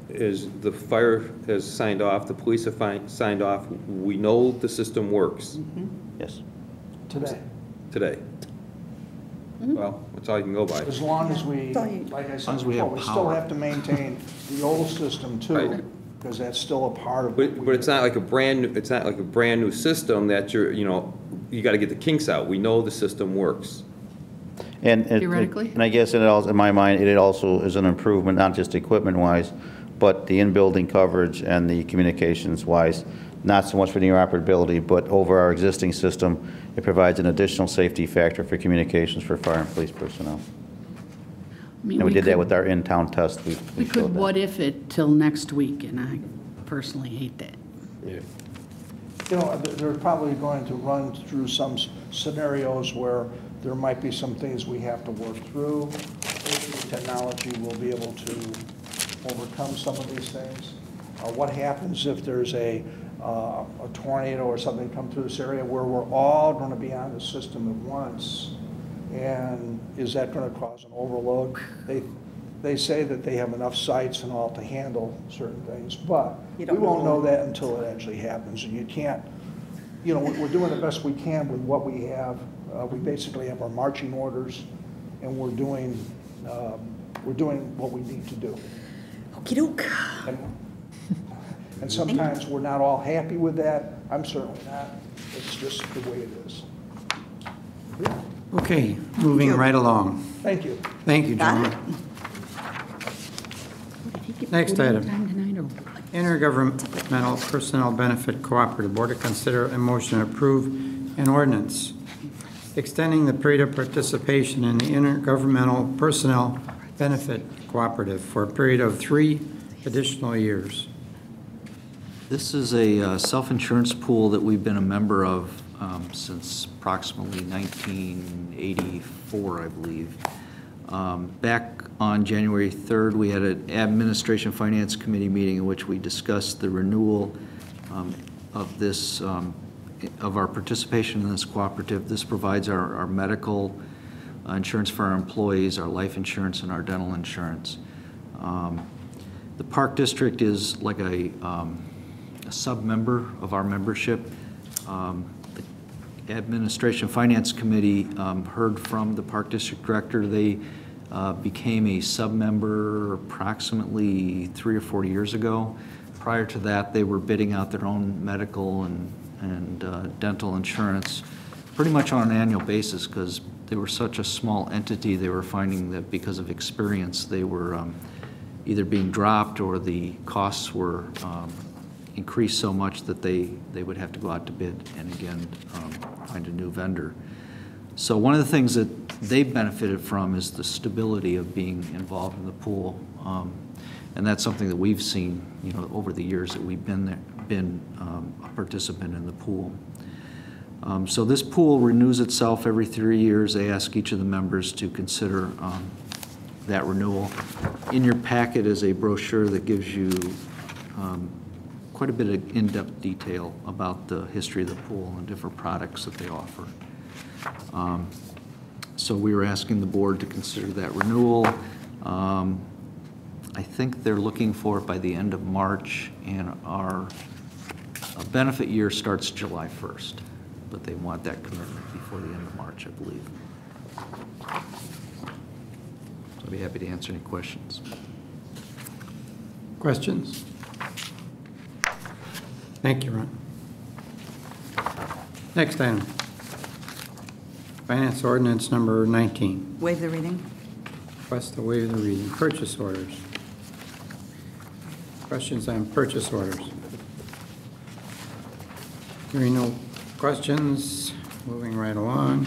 is the fire has signed off, the police have signed off. We know the system works. Yes. Today. Today. Well, that's all you can go by. As long as we, like I long said as we before, have we still power. have to maintain the old system too, Right. because that's still a part of. But it's not like a brand new, it's not like a brand new system that you got to get the kinks out. We know the system works. And Theoretically? And I guess in my mind, it also is an improvement, not just equipment-wise, but the in-building coverage and the communications-wise, not so much for the interoperability, but over our existing system, it provides an additional safety factor for communications for fire and police personnel. And we did that with our in-town test. We showed could that. what if it till next week, and I personally hate that. They're probably going to run through some scenarios where there might be some things we have to work through. Technology will be able to overcome some of these things. What happens if there's a tornado or something come through this area where we're all going to be on the system at once? And is that going to cause an overload? They say that they have enough sites and all to handle certain things, but we won't know that until it actually happens. And you can't, we're doing the best we can with what we have. We basically have our marching orders, and we're doing what we need to do. Okey doke. And sometimes we're not all happy with that. I'm certainly not. It's just the way it is. Okay, moving right along. Thank you. Thank you, gentlemen. Next item. Intergovernmental Personnel Benefit Cooperative Board to consider a motion to approve an ordinance extending the period of participation in the Intergovernmental Personnel Benefit Cooperative for a period of 3 additional years. This is a self-insurance pool that we've been a member of since approximately 1984, I believe. Back on January 3rd, we had an Administration Finance Committee meeting in which we discussed the renewal of this, of our participation in this cooperative. This provides our medical insurance for our employees, our life insurance, and our dental insurance. The Park District is like a sub-member of our membership. The Administration Finance Committee heard from the Park District Director. They became a sub-member approximately 3 or 4 years ago. Prior to that, they were bidding out their own medical and dental insurance pretty much on an annual basis because they were such a small entity. They were finding that because of experience, they were either being dropped or the costs were increased so much that they would have to go out to bid and again find a new vendor. So one of the things that they've benefited from is the stability of being involved in the pool. And that's something that we've seen, you know, over the years that we've been there, a participant in the pool. So this pool renews itself every 3 years. They ask each of the members to consider that renewal. In your packet is a brochure that gives you quite a bit of in-depth detail about the history of the pool and different products that they offer. So we were asking the board to consider that renewal. I think they're looking for it by the end of March, and our benefit year starts July 1st, but they want that commitment before the end of March, I believe. So I'd be happy to answer any questions. Questions? Thank you, Ron. Next item. Finance ordinance number 19. Waive the reading. Request to waive the reading. Purchase orders. Questions on purchase orders? Hearing no questions, moving right along.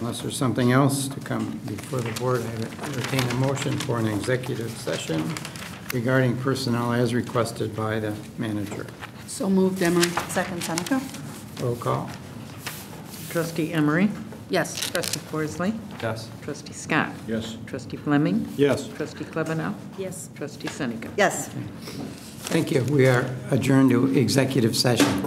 Unless there's something else to come before the board, I entertain a motion for an executive session regarding personnel as requested by the manager. So moved, Emery. Second, Seneca. Roll call. Trustee Emery? Yes. Trustee Forsley? Yes. Trustee Scott? Yes. Trustee Fleming? Yes. Trustee Klebanow? Yes. Trustee Seneca? Yes. Thank you. We are adjourned to executive session.